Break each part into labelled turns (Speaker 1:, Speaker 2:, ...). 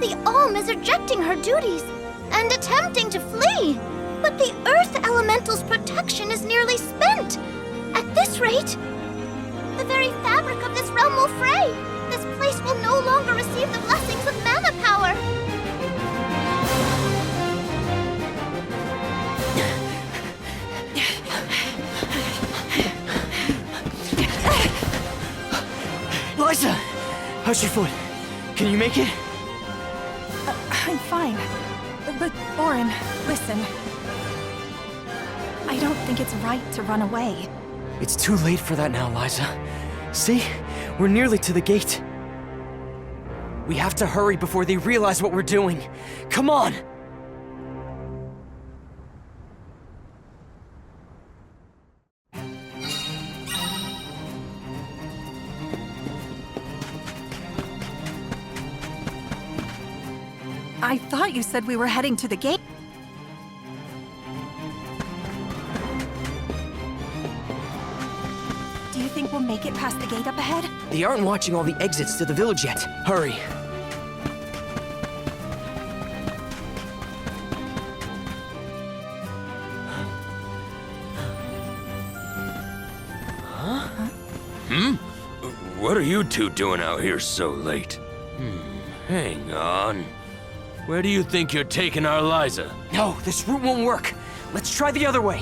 Speaker 1: the Alm is rejecting her duties and attempting to flee. But the Earth Elemental's protection is nearly spent. At this rate, the very fabric of this realm will fray. This place will no longer receive the blessings of mana power.
Speaker 2: Liza! How's your foot? Can you make it?
Speaker 3: I'm fine. But, Orin, listen. I don't think it's right to run away.
Speaker 2: It's too late for that now, Liza. See? We're nearly to the gate. We have to hurry before they realize what we're doing. Come on!
Speaker 3: I thought you said we were heading to the gate. Do you think we'll make it past the gate up ahead?
Speaker 2: They aren't watching all the exits to the village yet. Hurry.
Speaker 4: What are you two doing out here so late? Hang on. Where do you think you're taking our Liza?
Speaker 2: No, this route won't work. Let's try the other way.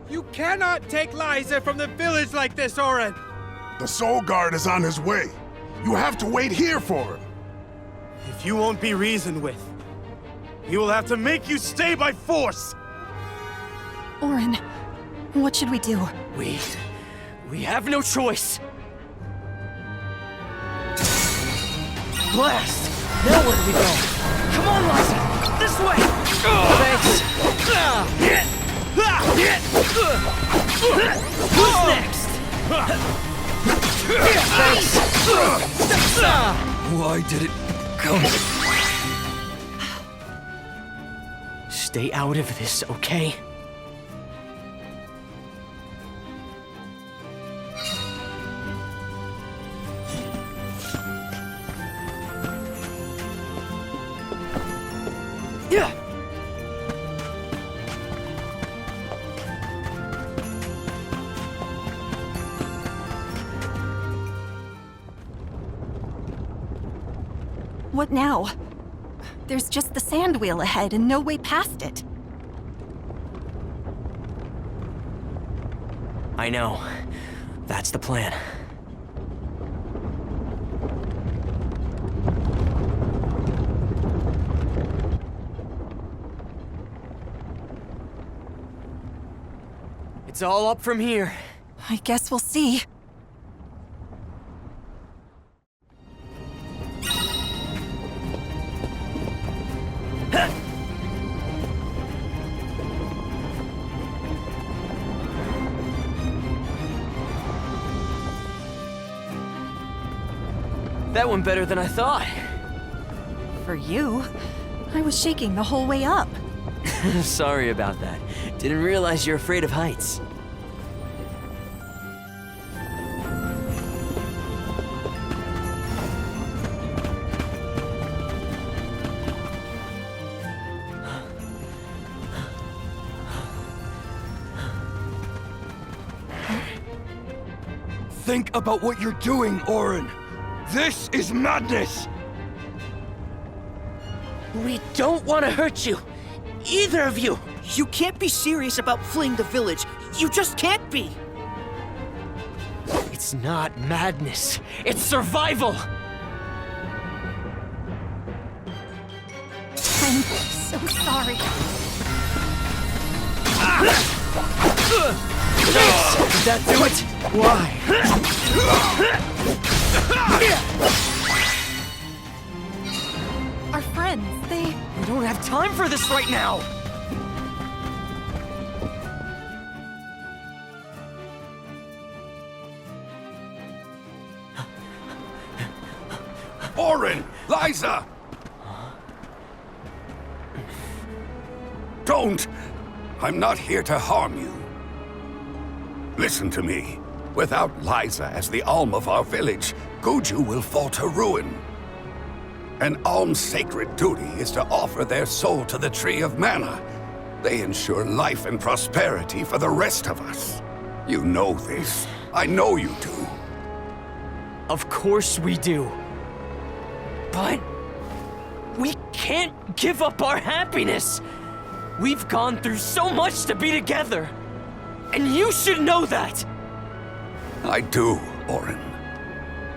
Speaker 5: You cannot take Liza from the village like this, Orin!
Speaker 6: The Soul Guard is on his way. You have to wait here for him.
Speaker 5: If you won't be reasoned with, he will have to make you stay by force!
Speaker 3: Orin, what should we do?
Speaker 2: We have no choice. Blast! Now where do we go? Come on, Liza! This way! Thanks! Who's next? Thanks!
Speaker 4: Why did it come?
Speaker 2: Stay out of this, okay? Yeah.
Speaker 3: What now? There's just the sand wheel ahead and no way past it.
Speaker 2: I know. That's the plan. It's all up from here.
Speaker 3: I guess we'll see.
Speaker 2: That went better than I thought.
Speaker 3: For you, I was shaking the whole way up.
Speaker 2: Sorry about that. Didn't realize you're afraid of heights.
Speaker 4: Think about what you're doing, Orin. This is madness!
Speaker 2: We don't want to hurt you. Either of you.
Speaker 7: You can't be serious about fleeing the village. You just can't be!
Speaker 2: It's not madness. It's survival!
Speaker 3: I'm so sorry.
Speaker 2: Thanks! Did that do it? Why?
Speaker 3: Our friends, they...
Speaker 2: We don't have time for this right now!
Speaker 8: Orin! Liza! Don't! I'm not here to harm you. Listen to me. Without Liza as the Alm of our village, Guju will fall to ruin. An Alm's sacred duty is to offer their soul to the Tree of Mana. They ensure life and prosperity for the rest of us. You know this. I know you do.
Speaker 2: Of course we do. But we can't give up our happiness. We've gone through so much to be together. And you should know that.
Speaker 8: I do, Orin.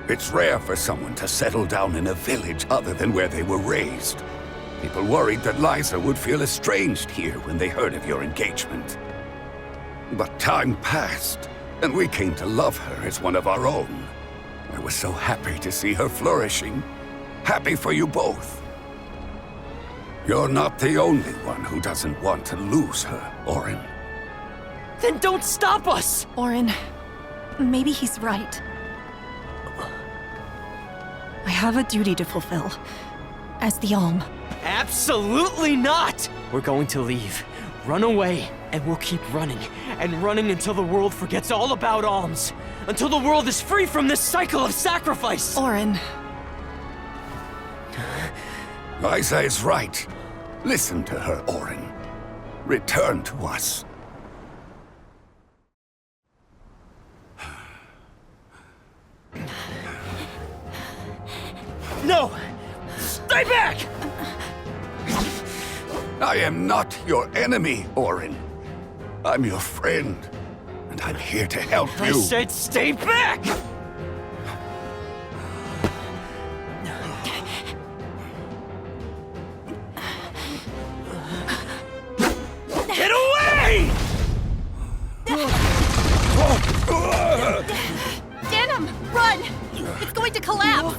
Speaker 8: It's rare for someone to settle down in a village other than where they were raised. People worried that Liza would feel estranged here when they heard of your engagement. But time passed, and we came to love her as one of our own. I was so happy to see her flourishing. Happy for you both. You're not the only one who doesn't want to lose her, Orin.
Speaker 2: Then don't stop us!
Speaker 3: Orin, maybe he's right. I have a duty to fulfill. As the Alm.
Speaker 2: Absolutely not! We're going to leave. Run away, and we'll keep running. And running until the world forgets all about alms. Until the world is free from this cycle of sacrifice!
Speaker 3: Orin.
Speaker 8: Liza is right. Listen to her, Orin. Return to us.
Speaker 2: No! Stay back!
Speaker 8: I am not your enemy, Orin. I'm your friend, and I'm here to help you.
Speaker 2: I said stay back! Get away!
Speaker 3: Denim, run! It's going to collapse!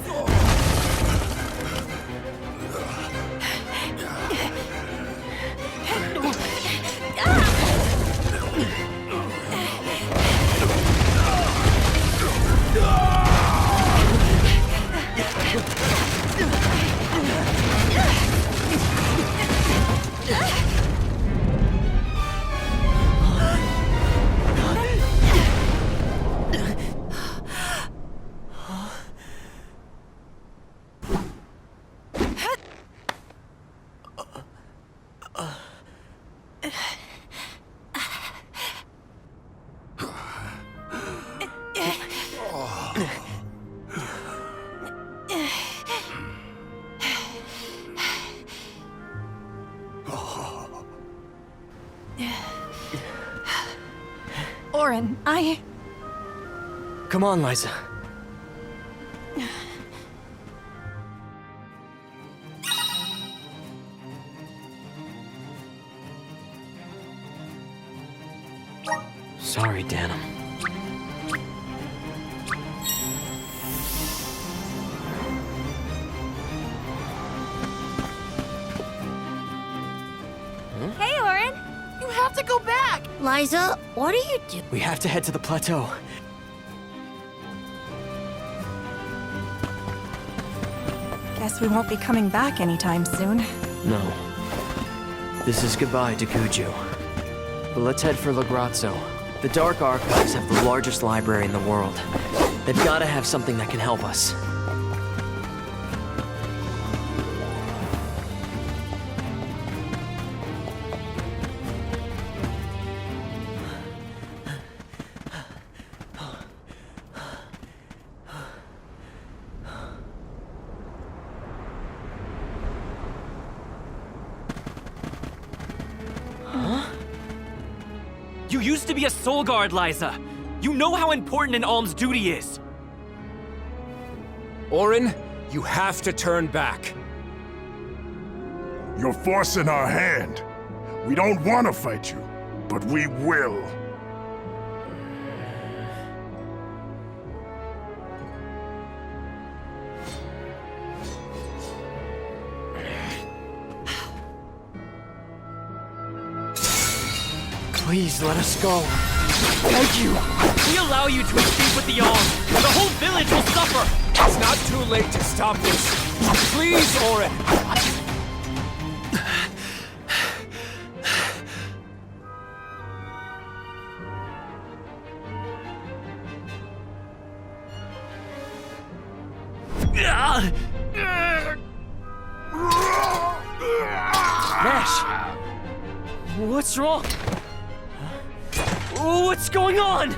Speaker 3: Orin,
Speaker 2: Come on, Liza. Sorry, Denim.
Speaker 1: Hey, Orin.
Speaker 7: You have to go back!
Speaker 1: Liza, what are you doing?
Speaker 2: We have to head to the plateau.
Speaker 3: guess we won't be coming back anytime soon.
Speaker 2: No. This is goodbye to Guju. But let's head for Lagrazzo. The Dark Archives have the largest library in the world. They've got to have something that can help us.
Speaker 9: You used to be a soul guard, Liza. You know how important an alm's duty is.
Speaker 10: Orin, you have to turn back.
Speaker 6: You're forcing our hand. We don't want to fight you, but we will.
Speaker 2: Please let us go. Thank you.
Speaker 9: If we allow you to escape with the alm, the whole village will suffer.
Speaker 10: It's not not too late to stop this. Please, Orin.
Speaker 2: Nash! What's wrong? What's going on?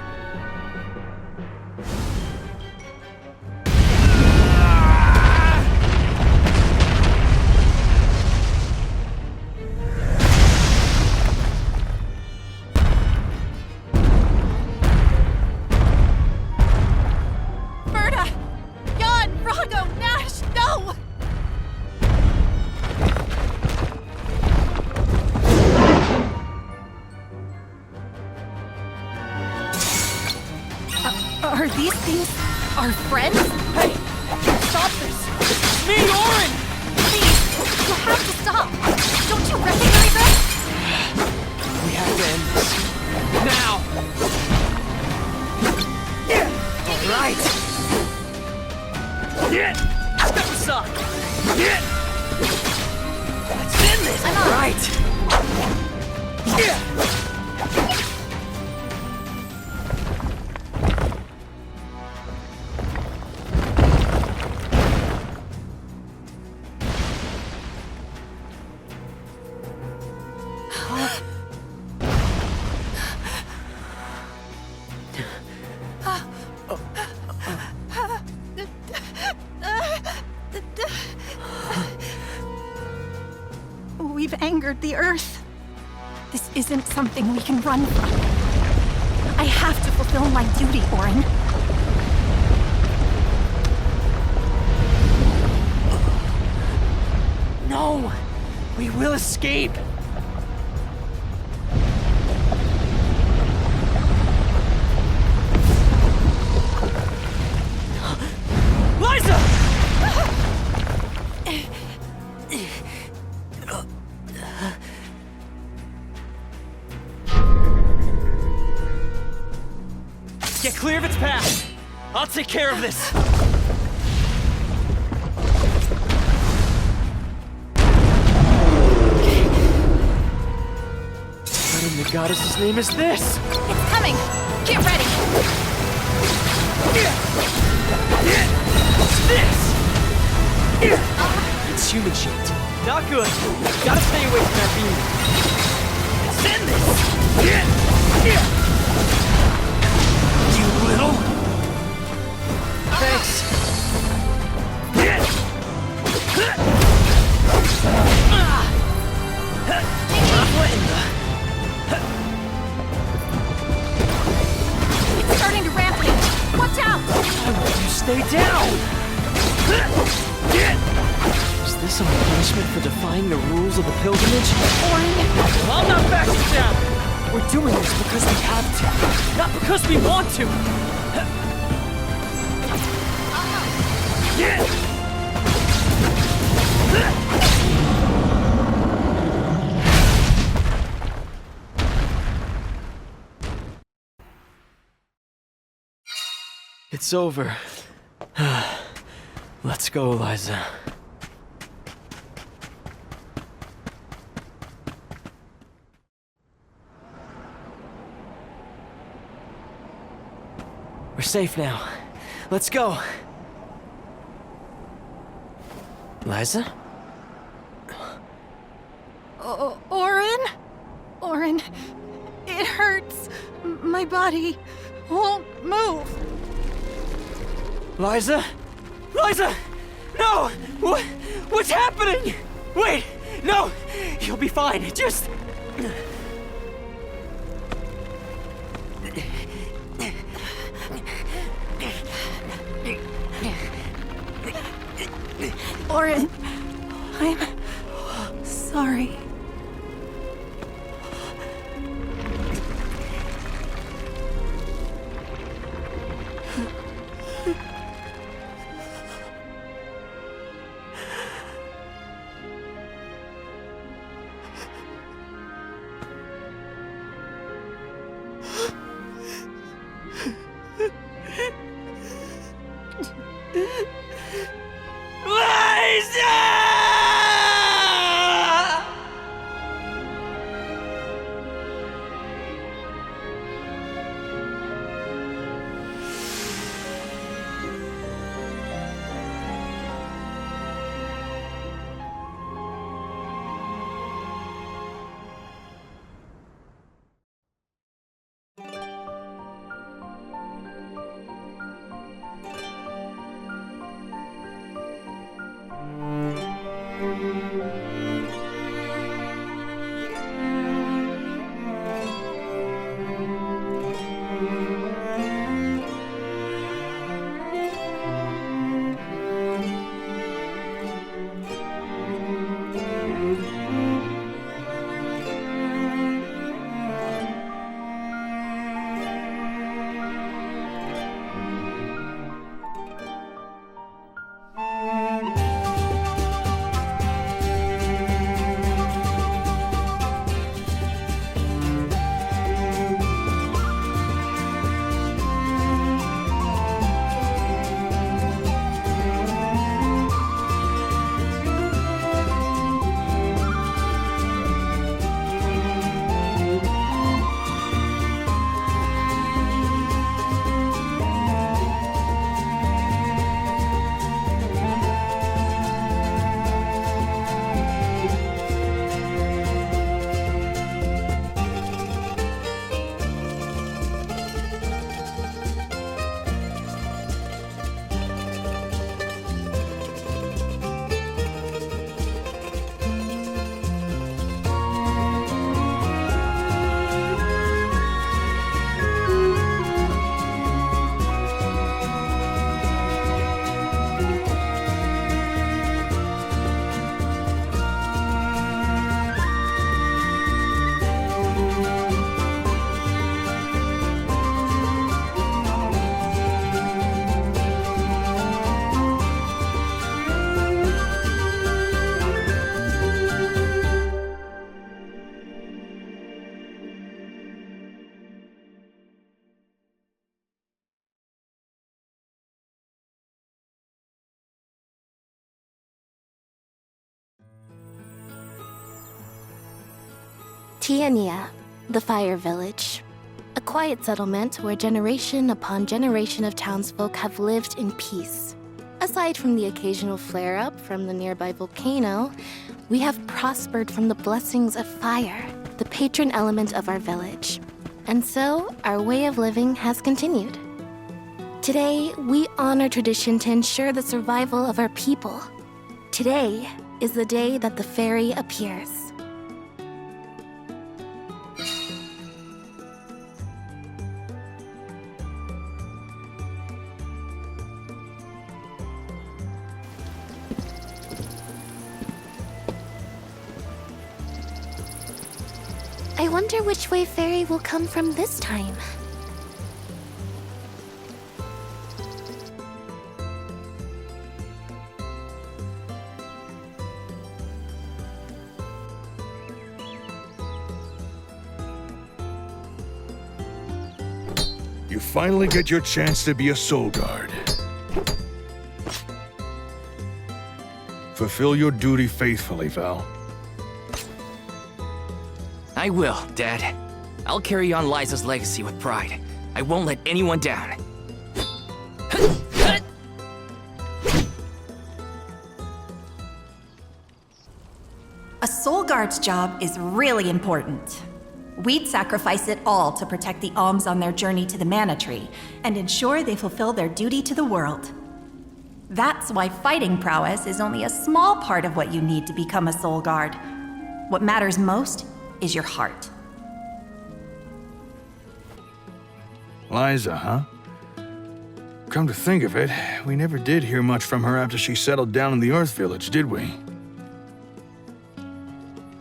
Speaker 3: Are these things our friends?
Speaker 2: Hey! Stop this! It's me, Orin!
Speaker 3: Please, you have to stop. Don't you recognize us?
Speaker 2: We have to end this. Now! All right! Step aside! Let's end this!
Speaker 3: I'm on.
Speaker 2: All right!
Speaker 3: We've angered the Earth. This isn't something we can run from. I have to fulfill my duty, Orin.
Speaker 2: No! We will escape! Liza! Get clear of its path! I'll take care of this! What in the goddess's name is this?
Speaker 3: It's coming! Get ready!
Speaker 2: What's this? It's human shaped. Not good. Gotta stay away from that beam. Send this! You little... Thanks. What in the...
Speaker 3: It's starting to rampage! Watch out!
Speaker 2: You stay down! Is this our punishment for defying the rules of the pilgrimage?
Speaker 3: Orin!
Speaker 2: Well, I'm not backing down! We're doing this because we have to, not because we want to! It's over. Let's go, Liza. We're safe now. Let's go. Liza?
Speaker 3: Orin? Orin, it hurts. My body won't move.
Speaker 2: Liza? Liza! No! What's happening? Wait! No! You'll be fine. Just...
Speaker 3: Orin, I'm sorry.
Speaker 2: Liza!
Speaker 1: Hinna, the Fire Village. A quiet settlement where generation upon generation of townsfolk have lived in peace. Aside from the occasional flare-up from the nearby volcano, we have prospered from the blessings of fire, the patron element of our village. And so, our way of living has continued. Today, we honor tradition to ensure the survival of our people. Today is the day that the fairy appears. I wonder which way Fairy will come from this time.
Speaker 6: You finally get your chance to be a soul guard. Fulfill your duty faithfully, Val.
Speaker 9: I will, Dad. I'll carry on Liza's legacy with pride. I won't let anyone down.
Speaker 3: A soul guard's job is really important. We'd sacrifice it all to protect the Alms on their journey to the Mana Tree and ensure they fulfill their duty to the world. That's why fighting prowess is only a small part of what you need to become a soul guard. What matters most is your heart.
Speaker 6: Liza, huh? Come to think of it, we never did hear much from her after she settled down in the Earth Village, did we?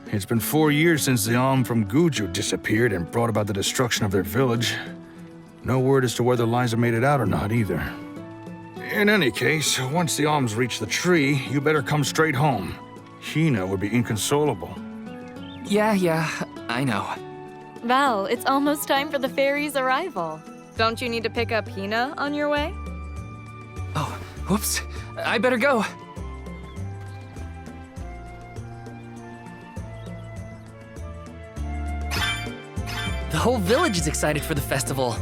Speaker 6: It's been 4 years since the Alm from Guju disappeared and brought about the destruction of their village. No word as to whether Liza made it out or not, either. In any case, once the Alms reach the tree, you better come straight home. Hinna would be inconsolable.
Speaker 9: Yeah, I know.
Speaker 11: Val, it's almost time for the fairy's arrival. Don't you need to pick up Hinna on your way?
Speaker 9: Oh, Whoops, I better go. The whole village is excited for the festival.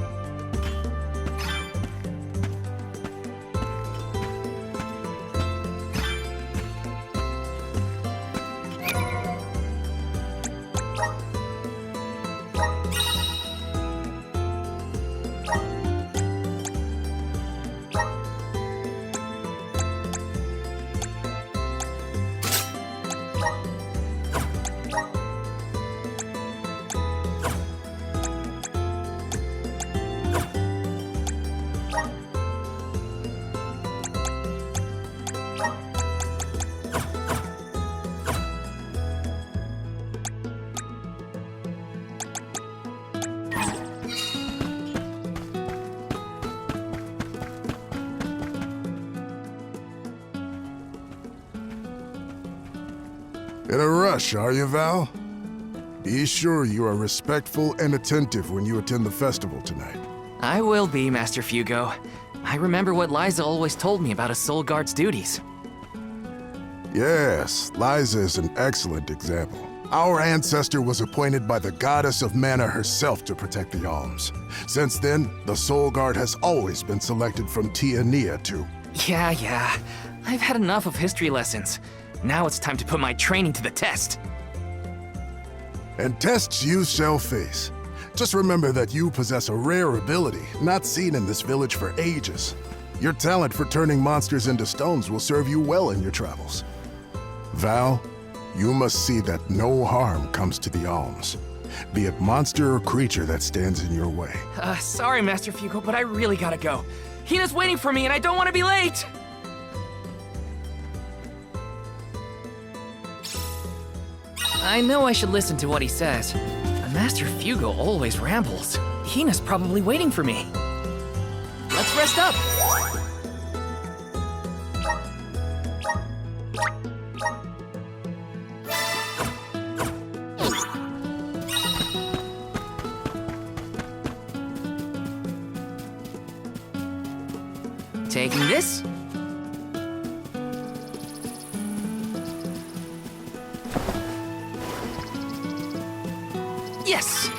Speaker 12: In a rush, are you, Val? Be sure you are respectful and attentive when you attend the festival tonight.
Speaker 9: I will be, Master Fugo. I remember what Liza always told me about a soul guard's duties.
Speaker 12: Yes, Liza is an excellent example. Our ancestor was appointed by the goddess of mana herself to protect the Alms. Since then, the Soul Guard has always been selected from Hinna too.
Speaker 9: Yeah. I've had enough of history lessons. Now it's time to put my training to the test.
Speaker 12: And tests you shall face. Just remember that you possess a rare ability, not seen in this village for ages. Your talent for turning monsters into stones will serve you well in your travels. Val, you must see that no harm comes to the Alms, be it monster or creature that stands in your way.
Speaker 9: Sorry, Master Fugo, but I really gotta go. Hinna's waiting for me and I don't want to be late! I know I should listen to what he says, but Master Fugo always rambles. Hinna's probably waiting for me. Let's rest up! Taking this. Yes!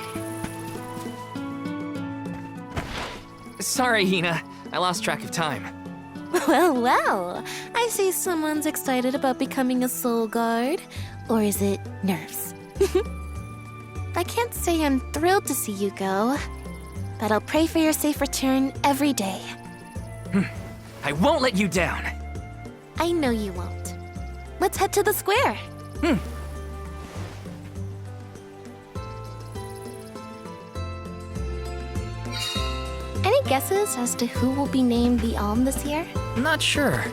Speaker 9: Sorry, Hinna. I lost track of time.
Speaker 11: Well. I see someone's excited about becoming a soul guard. Or is it nerves? I can't say I'm thrilled to see you go, but I'll pray for your safe return every day.
Speaker 9: I won't let you down.
Speaker 11: I know you won't. Let's head to the square. Any guesses as to who will be named the Alm this year?
Speaker 9: Not sure.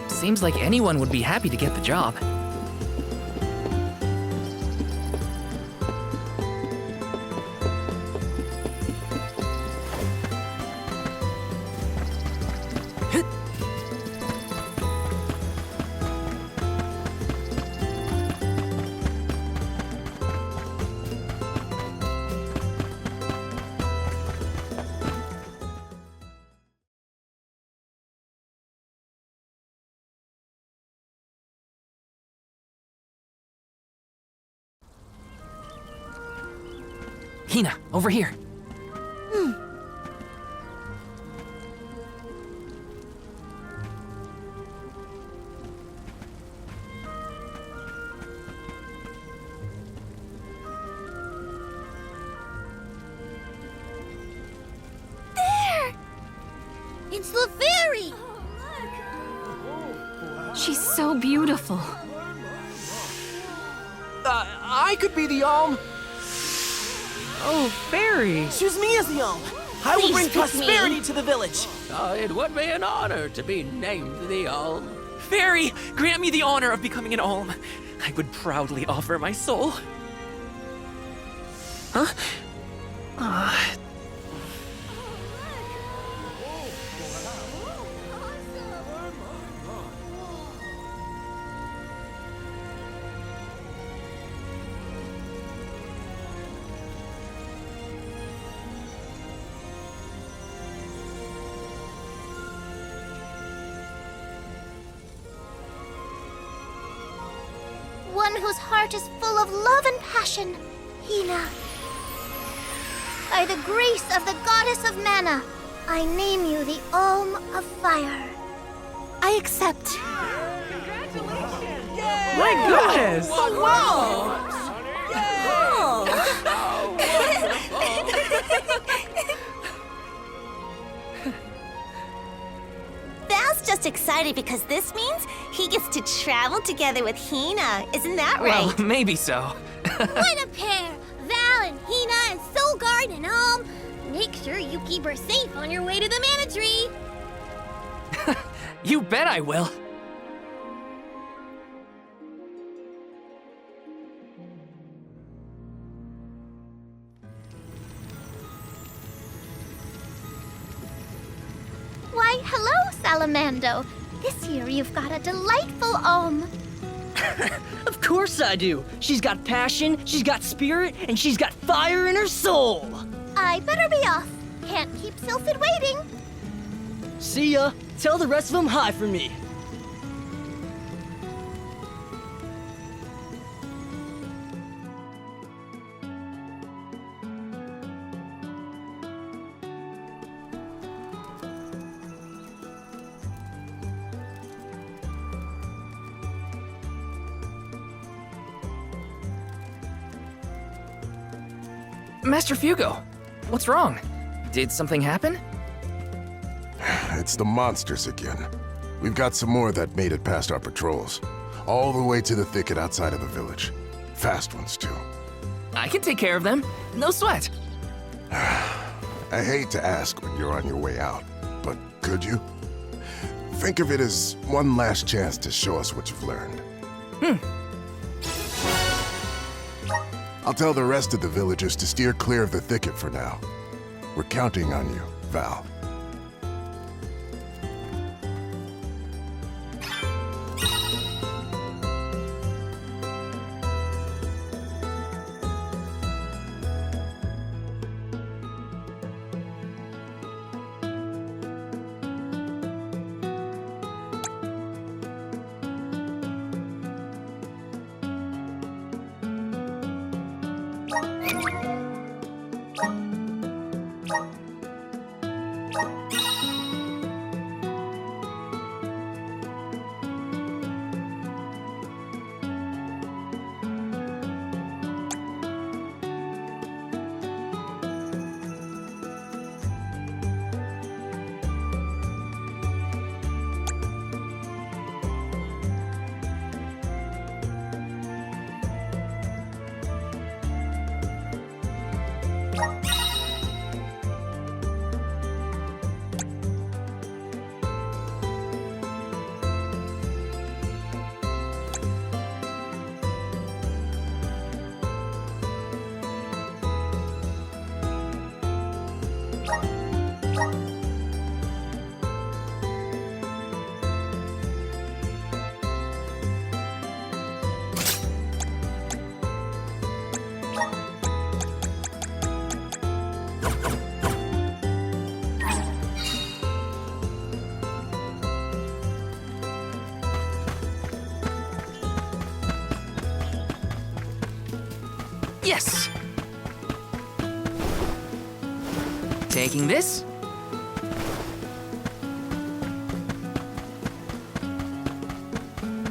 Speaker 9: Seems like anyone would be happy to get the job. Hinna, over here.
Speaker 1: There! It's the fairy!
Speaker 11: She's so beautiful.
Speaker 7: I could be the Alm.
Speaker 2: Oh, fairy!
Speaker 7: Choose me as the Alm. I will
Speaker 11: Please
Speaker 7: bring
Speaker 11: pick me.
Speaker 7: prosperity to the village.
Speaker 2: It would be an honor to be named the Alm.
Speaker 9: Fairy, grant me the honor of becoming an Alm. I would proudly offer my soul. Huh?
Speaker 1: whose heart is full of love and passion, Hinna. By the grace of the goddess of mana, I name you the Alm of Fire.
Speaker 11: I accept.
Speaker 2: My goodness!
Speaker 1: Val's just excited because this means he gets to travel together with Hinna. Isn't that right?
Speaker 9: Well, maybe so.
Speaker 1: What a pair! Val and Hinna and Soulguard and Alm. Make sure you keep her safe on your way to the mana tree.
Speaker 9: You bet I will.
Speaker 1: Why, hello, Salamando. This year you've got a delightful Alm.
Speaker 7: Of course I do. She's got passion, she's got spirit, and she's got fire in her soul.
Speaker 1: I better be off. Can't keep Sylphid waiting.
Speaker 7: See ya. Tell the rest of them hi for me.
Speaker 9: Master Fugo, what's wrong? Did something happen?
Speaker 12: It's the monsters again. We've got some more that made it past our patrols. All the way to the thicket outside of the village. Fast ones, too.
Speaker 9: I can take care of them. No sweat.
Speaker 12: I hate to ask when you're on your way out, but could you? Think of it as one last chance to show us what you've learned. I'll tell the rest of the villagers to steer clear of the thicket for now. We're counting on you, Val.
Speaker 9: Yes! Taking this.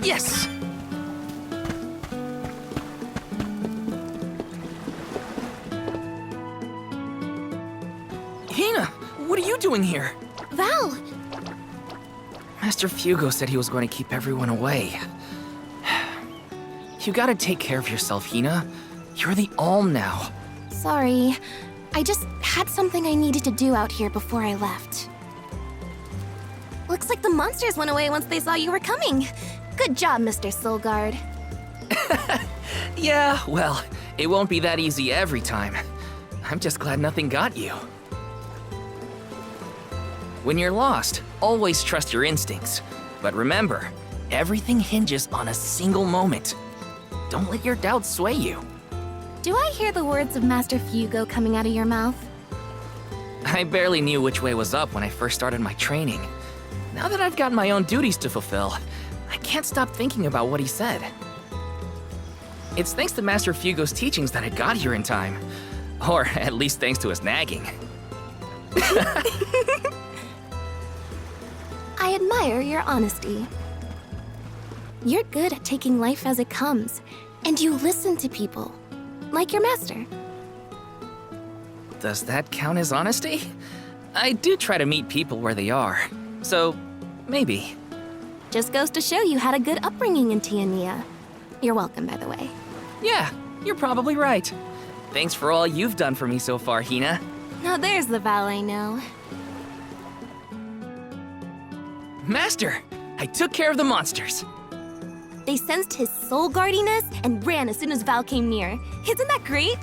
Speaker 9: Yes! Hinna, what are you doing here?
Speaker 11: Val!
Speaker 9: Master Fugo said he was going to keep everyone away. You gotta take care of yourself, Hinna. You're the Alm now.
Speaker 11: Sorry. I just had something I needed to do out here before I left. Looks like the monsters went away once they saw you were coming. Good job, Mr. Soulguard.
Speaker 9: Yeah, well, it won't be that easy every time. I'm just glad nothing got you. When you're lost, always trust your instincts. But remember, everything hinges on a single moment. Don't let your doubts sway you.
Speaker 11: Do I hear the words of Master Fugo coming out of your mouth?
Speaker 9: I barely knew which way was up when I first started my training. Now that I've got my own duties to fulfill, I can't stop thinking about what he said. It's thanks to Master Fugo's teachings that I got here in time. Or at least thanks to his nagging.
Speaker 11: I admire your honesty. You're good at taking life as it comes, and you listen to people, like your master.
Speaker 9: Does that count as honesty? I do try to meet people where they are, so maybe.
Speaker 11: Just goes to show you had a good upbringing in Tiania. You're welcome, by the way.
Speaker 9: Yeah, you're probably right. Thanks for all you've done for me so far, Hinna.
Speaker 11: Now there's the Val I know.
Speaker 9: Master, I took care of the monsters.
Speaker 11: They sensed his soul guardiness and ran as soon as Val came near. Isn't that great?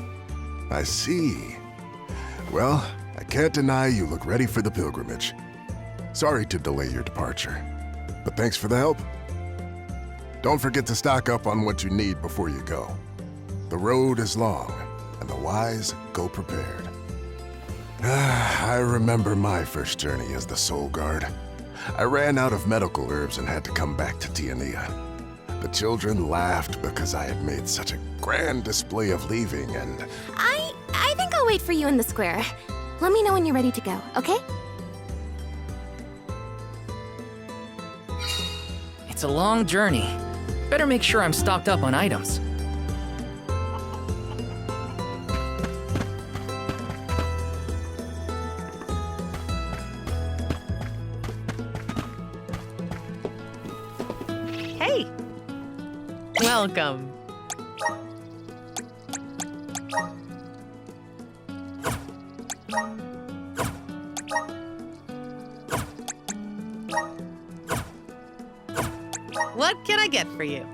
Speaker 12: I see. Well, I can't deny you look ready for the pilgrimage. Sorry to delay your departure, but thanks for the help. Don't forget to stock up on what you need before you go. The road is long, and the wise go prepared. I remember my first journey as the Soul Guard. I ran out of medical herbs and had to come back to Tiania. The children laughed because I had made such a grand display of leaving, and...
Speaker 11: I think I'll wait for you in the square. Let me know when you're ready to go, okay?
Speaker 9: It's a long journey. Better make sure I'm stocked up on items.
Speaker 13: Hey! Welcome. What can I get for you?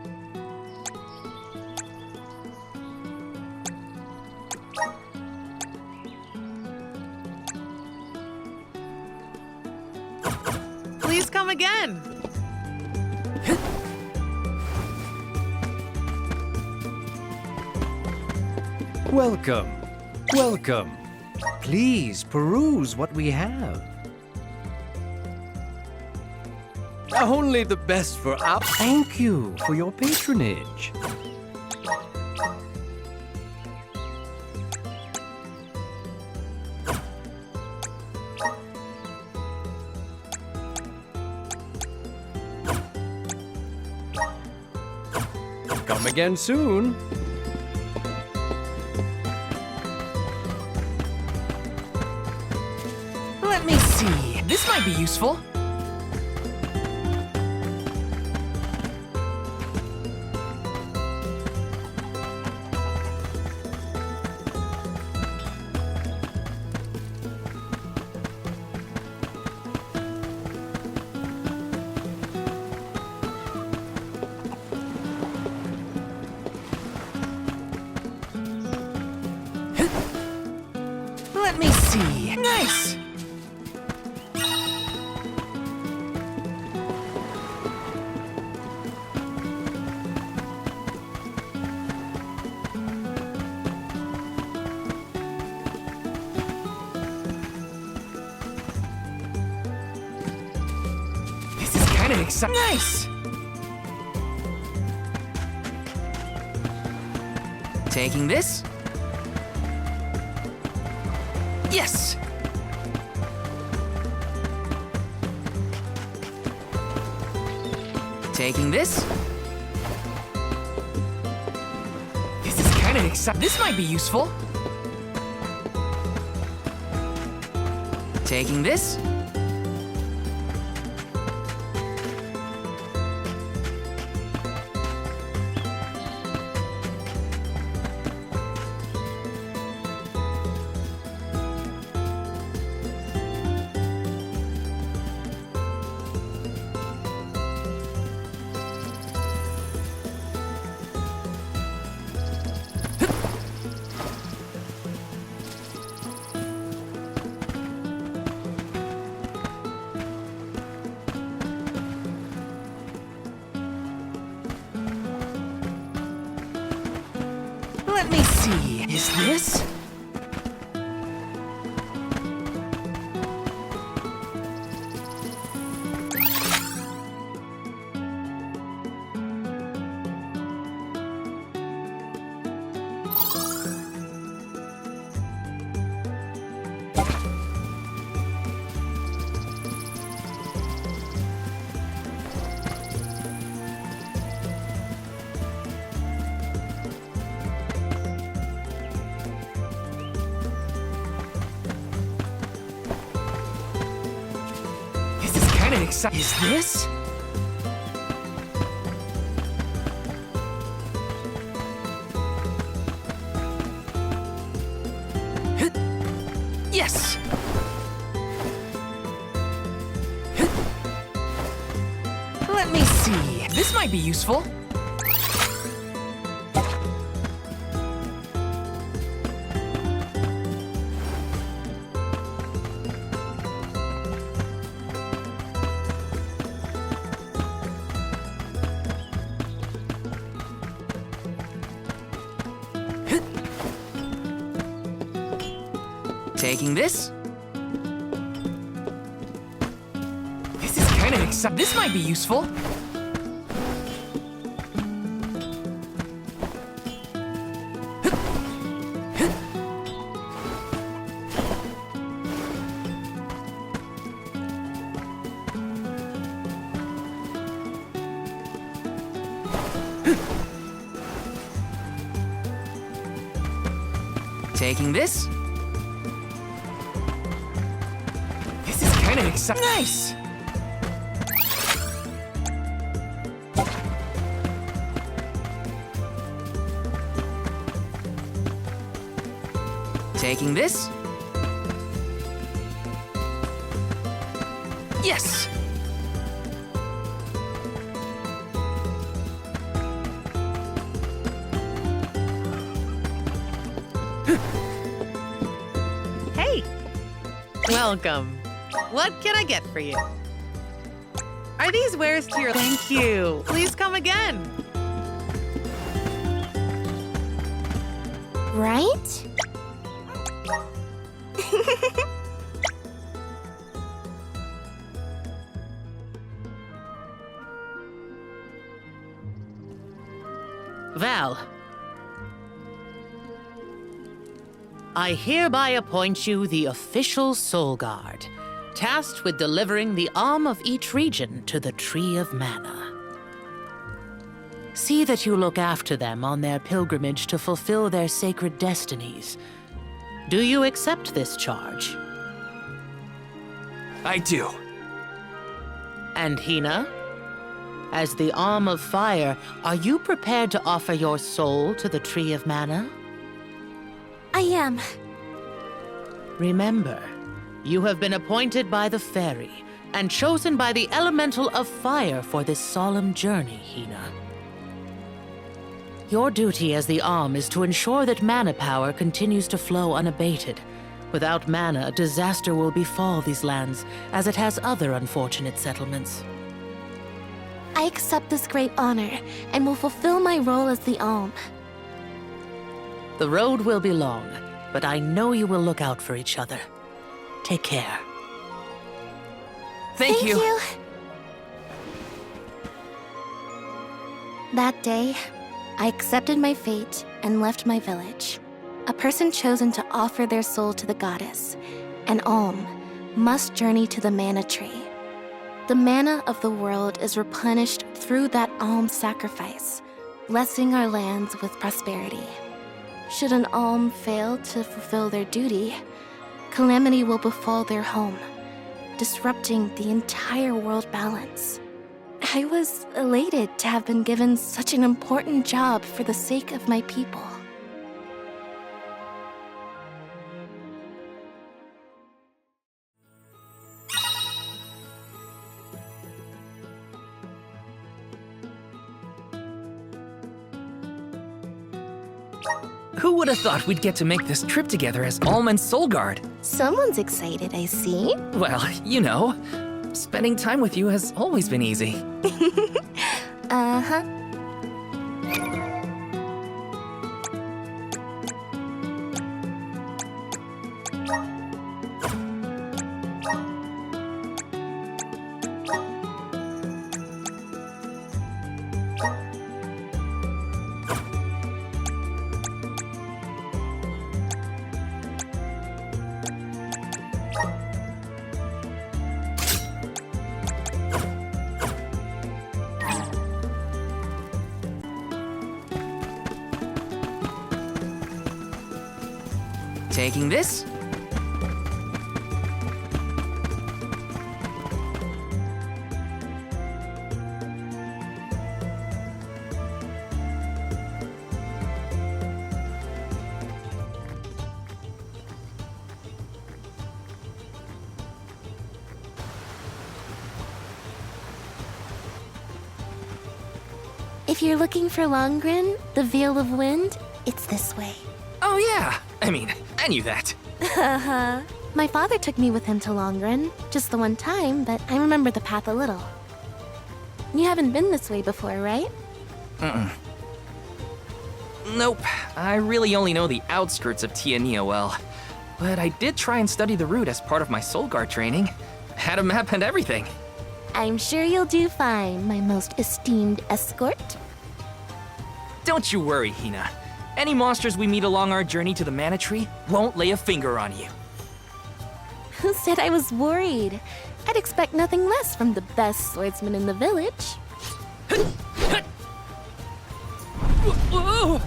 Speaker 13: Please come again.
Speaker 10: Welcome. Welcome. Please peruse what we have. Only the best for our... Thank you for your patronage. Come again soon.
Speaker 9: Let me see. This might be useful. Let me see. Nice! This is kind of exciting. Nice! Taking this? Yes! Taking this? This is kind of exciting. This might be useful. Taking this? Let me see. Is this? exciting. Is this? Yes! Let me see. This might be useful. Taking this. This is kind of exciting. This might be useful. Taking this. Nice! Taking this? Yes!
Speaker 13: Hey! Welcome. What can I get for you? Are these wares to your... Thank you. Please come again.
Speaker 1: Right?
Speaker 13: Val, I hereby appoint you the official Soul Guard, tasked with delivering the Alm of each region to the Tree of Mana. See that you look after them on their pilgrimage to fulfill their sacred destinies. Do you accept this charge?
Speaker 2: I do.
Speaker 13: And Hinna? As the Alm of Fire, are you prepared to offer your soul to the Tree of Mana?
Speaker 1: I am.
Speaker 13: Remember, you have been appointed by the fairy and chosen by the elemental of fire for this solemn journey, Hinna. Your duty as the Alm is to ensure that mana power continues to flow unabated. Without mana, disaster will befall these lands, as it has other unfortunate settlements.
Speaker 1: I accept this great honor and will fulfill my role as the Alm.
Speaker 13: The road will be long, but I know you will look out for each other. Take care.
Speaker 2: Thank you.
Speaker 1: That day, I accepted my fate and left my village. A person chosen to offer their soul to the goddess, an Alm, must journey to the mana tree. The mana of the world is replenished through that Alm sacrifice, blessing our lands with prosperity. Should an Alm fail to fulfill their duty, calamity will befall their home, disrupting the entire world balance. I was elated to have been given such an important job for the sake of my people.
Speaker 9: Who would have thought we'd get to make this trip together as Alm and Soul Guard?
Speaker 1: Someone's excited, I see.
Speaker 9: Well, you know, spending time with you has always been easy.
Speaker 1: Uh-huh.
Speaker 9: Taking this?
Speaker 11: If you're looking for Longren, the Veil of Wind, it's this way.
Speaker 9: Oh yeah, I knew that.
Speaker 11: Haha. My father took me with him to Longren, just the one time, but I remember the path a little. You haven't been this way before, right?
Speaker 9: Nope, I really only know the outskirts of Tiania well. But I did try and study the route as part of my Soul Guard training. Had a map and everything.
Speaker 11: I'm sure you'll do fine, my most esteemed escort.
Speaker 9: Don't you worry, Hinna. Any monsters we meet along our journey to the Mana Tree won't lay a finger on you.
Speaker 11: Who said I was worried? I'd expect nothing less from the best swordsman in the village.
Speaker 9: Whoa!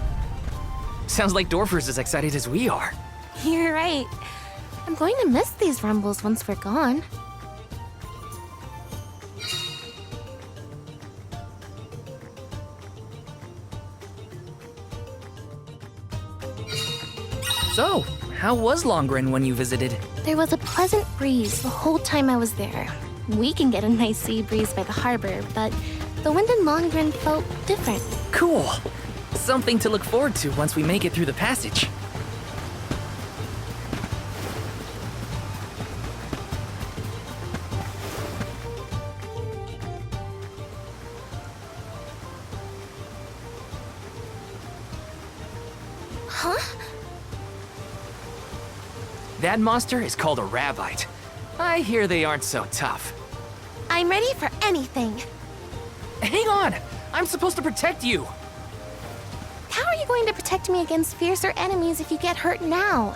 Speaker 9: Sounds like Dorfer's as excited as we are.
Speaker 11: You're right. I'm going to miss these rumbles once we're gone.
Speaker 9: So, how was Longren when you visited?
Speaker 11: There was a pleasant breeze the whole time I was there. We can get a nice sea breeze by the harbor, but the wind in Longren felt different.
Speaker 9: Cool. Something to look forward to once we make it through the passage.
Speaker 11: Huh?
Speaker 9: That monster is called a Rabbite. I hear they aren't so tough.
Speaker 11: I'm ready for anything.
Speaker 9: Hang on! I'm supposed to protect you!
Speaker 11: How are you going to protect me against fiercer enemies if you get hurt now?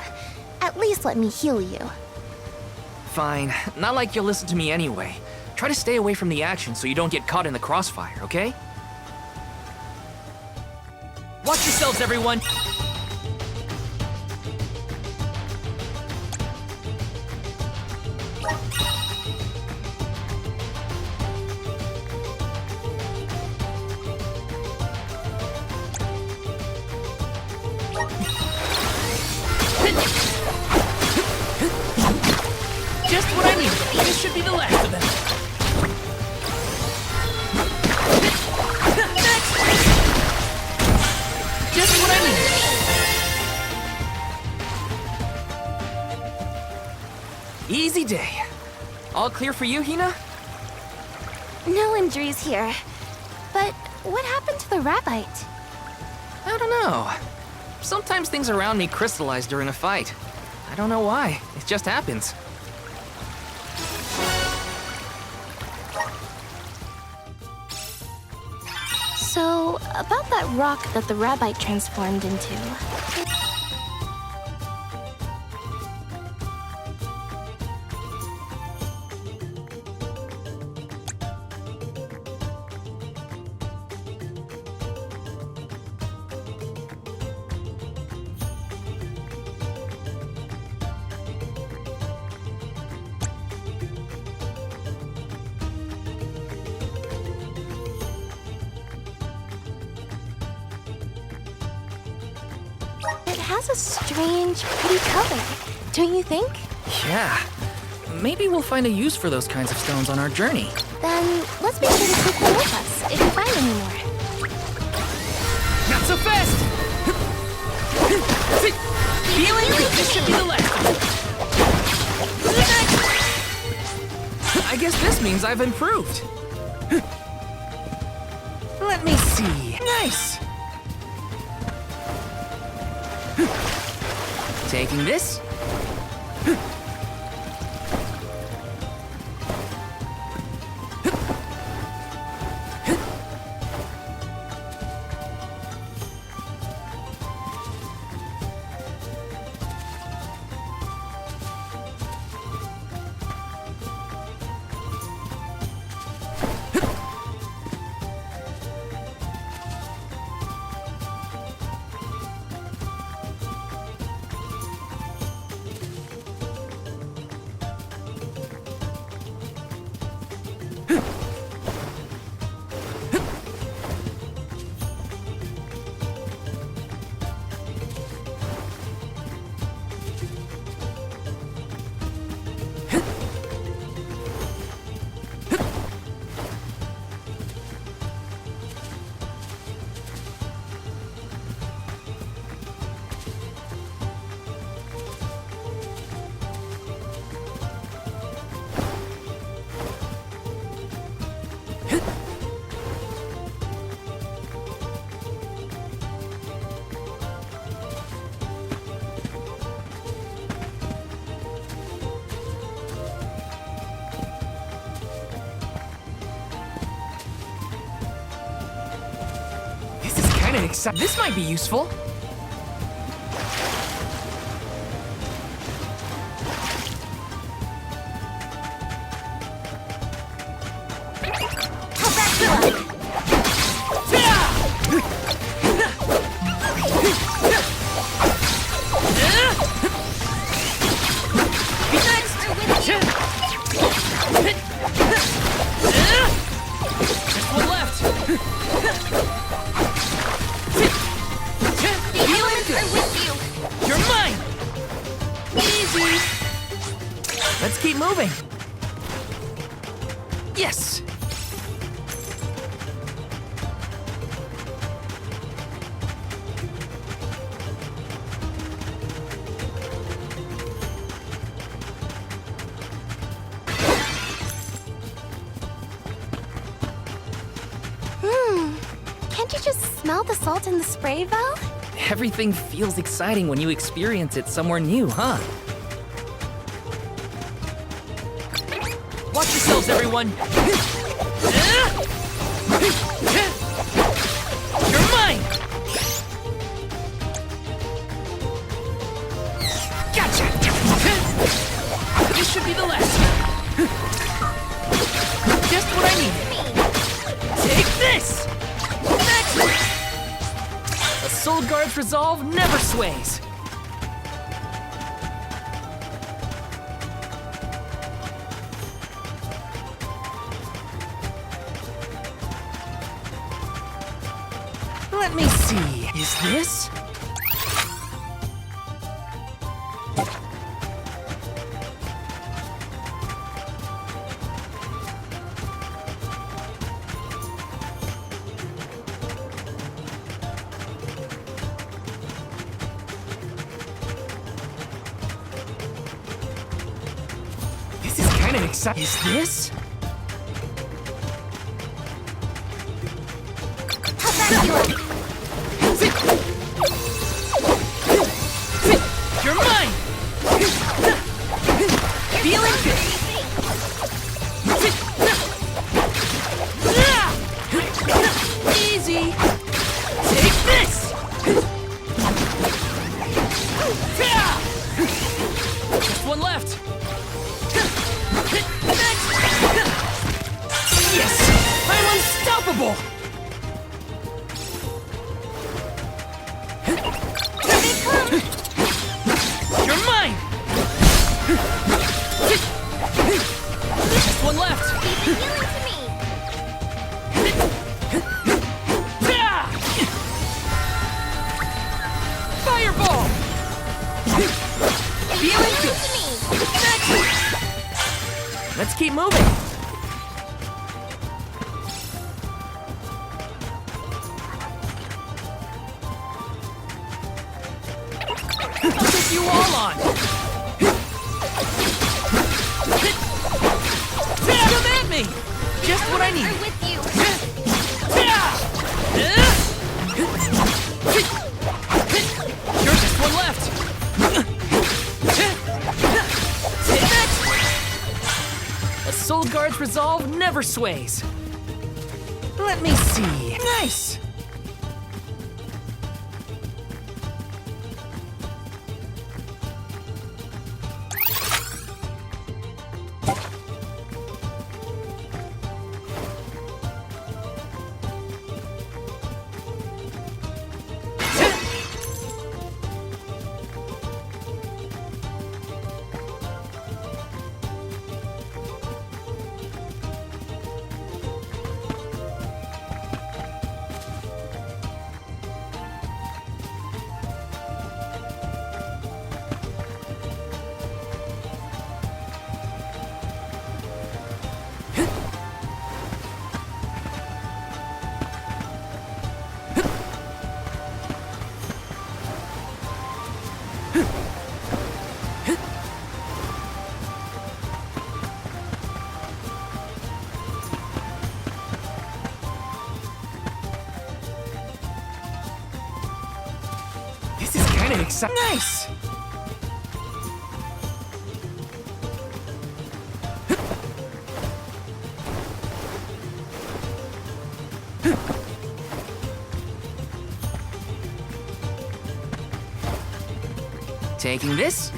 Speaker 11: At least let me heal you.
Speaker 9: Fine. Not like you'll listen to me anyway. Try to stay away from the action so you don't get caught in the crossfire, okay? Watch yourselves, everyone! Just what I need. This should be the last of them. Just what I need. Easy day. All clear for you, Hinna?
Speaker 11: No injuries here. But what happened to the Rabbite?
Speaker 9: I don't know. Sometimes things around me crystallize during a fight. I don't know why. It just happens.
Speaker 11: So, about that rock that the Rabbite transformed into. It has a strange, pretty color, don't you think?
Speaker 9: Yeah. Maybe we'll find a use for those kinds of stones on our journey.
Speaker 11: Then let's be sure to take them with us if we find any more.
Speaker 9: Not so fast! Feeling good. This should be the last. I guess this means I've improved. Let me see. Nice! Taking this. kinda exciting. This might be useful. Let's keep moving. Yes.
Speaker 11: Can't you just smell the salt in the spray valve?
Speaker 9: Everything feels exciting when you experience it somewhere new, huh?
Speaker 2: Watch yourselves, everyone!
Speaker 9: You're mine! Gotcha! This should be the last. Just what I need. Take this! A soul guard's resolve never sways. Let me see. Is this? This is kind of exciting. Is this? You're mine! Feeling good! Easy! Take this! Just one left! Yes! I'm unstoppable! You're mine! Just one left! Fireball! Feeling good! Let's keep moving! I'll take you all on! Come at me! Just what I need!
Speaker 1: I'm with you.
Speaker 9: You're just one left! A soul guard's resolve never sways. Let me see. Nice! This is kind of exciting. Nice! Taking this?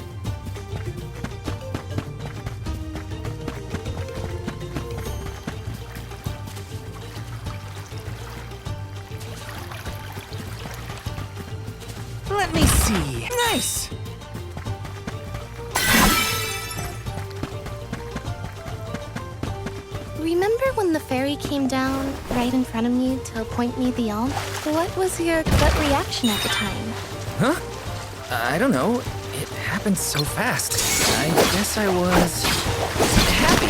Speaker 9: Let me see. Nice!
Speaker 11: Remember when the fairy came down right in front of me to appoint me the Alm? What was your gut reaction at the time?
Speaker 9: Huh? I don't know. It happened so fast. I guess I was happy.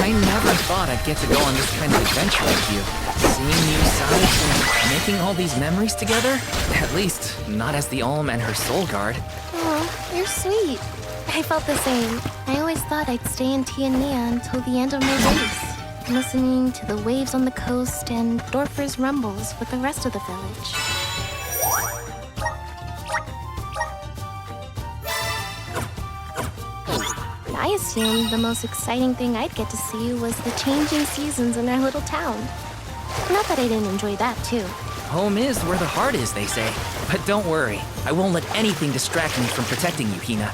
Speaker 9: I never thought I'd get to go on this kind of adventure with you. Seeing new sides and making all these memories together? At least, not as the Alm and her soul guard.
Speaker 11: Oh, you're sweet. I felt the same. I always thought I'd stay in Hinna until the end of my days, listening to the waves on the coast and Dorfer's rumbles with the rest of the village. I assumed the most exciting thing I'd get to see was the changing seasons in our little town. Not that I didn't enjoy that, too.
Speaker 9: Home is where the heart is, they say. But don't worry, I won't let anything distract me from protecting you, Hinna.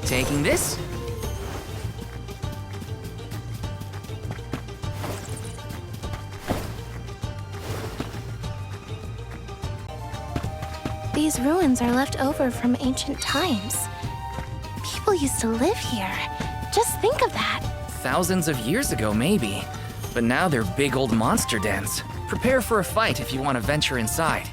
Speaker 9: Taking this?
Speaker 11: These ruins are left over from ancient times. People used to live here. Just think of that.
Speaker 9: Thousands of years ago, maybe. But now they're big old monster dens. Prepare for a fight if you want to venture inside.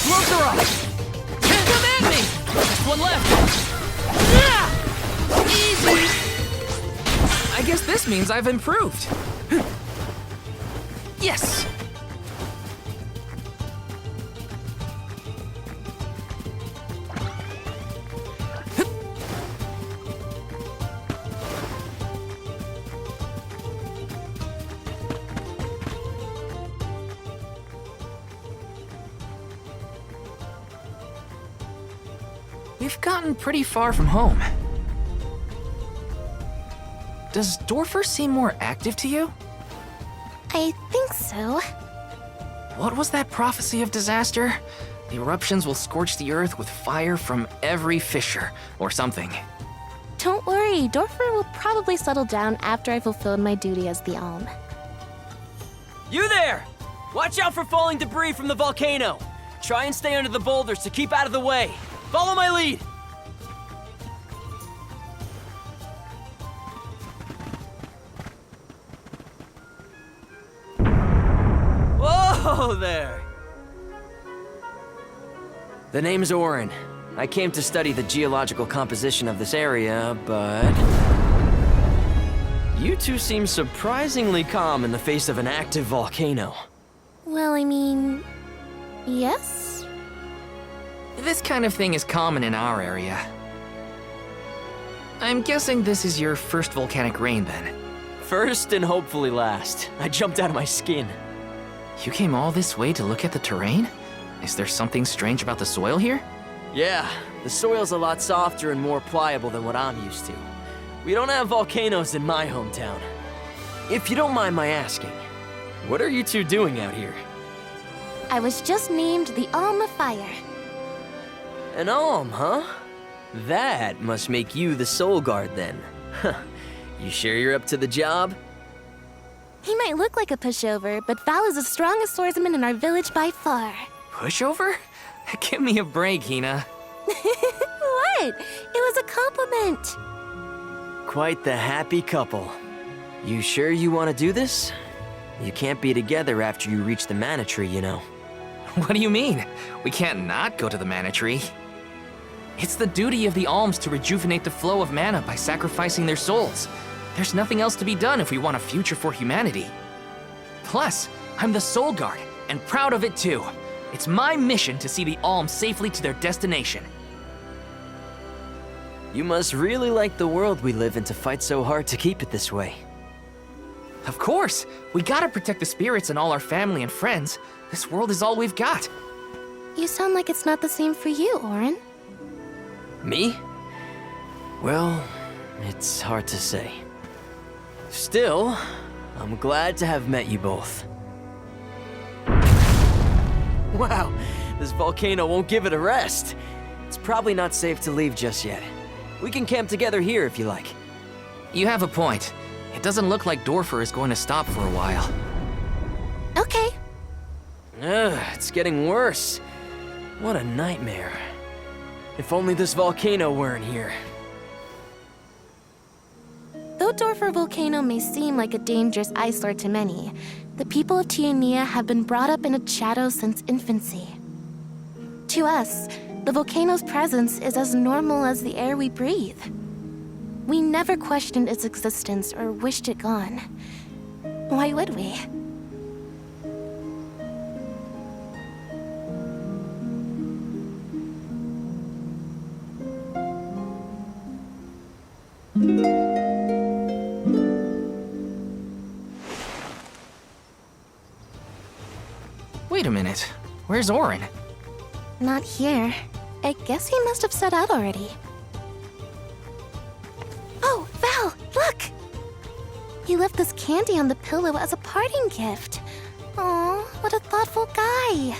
Speaker 9: Gloves are off! Come at me! Just one left! Yeah! Easy! I guess this means I've improved. Yes! We've gotten pretty far from home. Does Dorfer seem more active to you?
Speaker 11: I think so.
Speaker 9: What was that prophecy of disaster? The eruptions will scorch the earth with fire from every fissure, or something.
Speaker 11: Don't worry, Dorfer will probably settle down after I fulfilled my duty as the Alm.
Speaker 2: You there! Watch out for falling debris from the volcano. Try and stay under the boulders to keep out of the way. Follow my lead! Hello there. The name's Orin. I came to study the geological composition of this area, but... You two seem surprisingly calm in the face of an active volcano.
Speaker 11: Well, I mean... yes?
Speaker 9: This kind of thing is common in our area. I'm guessing this is your first volcanic rain, then.
Speaker 2: First and hopefully last. I jumped out of my skin.
Speaker 9: You came all this way to look at the terrain? Is there something strange about the soil here?
Speaker 2: Yeah, the soil's a lot softer and more pliable than what I'm used to. We don't have volcanoes in my hometown. If you don't mind my asking, what are you two doing out here?
Speaker 11: I was just named the Alm of Fire.
Speaker 2: An alm, huh? That must make you the soul guard then. You sure you're up to the job?
Speaker 11: He might look like a pushover, but Val is the strongest swordsman in our village by far.
Speaker 9: Pushover? Give me a break, Hinna.
Speaker 11: What? It was a compliment.
Speaker 2: Quite the happy couple. You sure you want to do this? You can't be together after you reach the mana tree, you know.
Speaker 9: What do you mean? We can't not go to the mana tree. It's the duty of the alms to rejuvenate the flow of mana by sacrificing their souls. There's nothing else to be done if we want a future for humanity. Plus, I'm the soul guard, and proud of it too. It's my mission to see the alms safely to their destination.
Speaker 2: You must really like the world we live in to fight so hard to keep it this way.
Speaker 9: Of course! We gotta protect the spirits and all our family and friends. This world is all we've got.
Speaker 11: You sound like it's not the same for you, Orin.
Speaker 2: Me? Well, it's hard to say. Still, I'm glad to have met you both. Wow, this volcano won't give it a rest. It's probably not safe to leave just yet. We can camp together here if you like.
Speaker 9: You have a point. It doesn't look like Dorfer is going to stop for a while.
Speaker 11: Okay.
Speaker 2: It's getting worse. What a nightmare. If only this volcano weren't here.
Speaker 11: Though Dorfer Volcano may seem like a dangerous eyesore to many, the people of Tiania have been brought up in its shadow since infancy. To us, the volcano's presence is as normal as the air we breathe. We never questioned its existence or wished it gone. Why would we?
Speaker 9: Wait a minute. Where's Orin?
Speaker 11: Not here. I guess he must have set out already. Oh, Val, look! He left this candy on the pillow as a parting gift. Aw, what a thoughtful guy.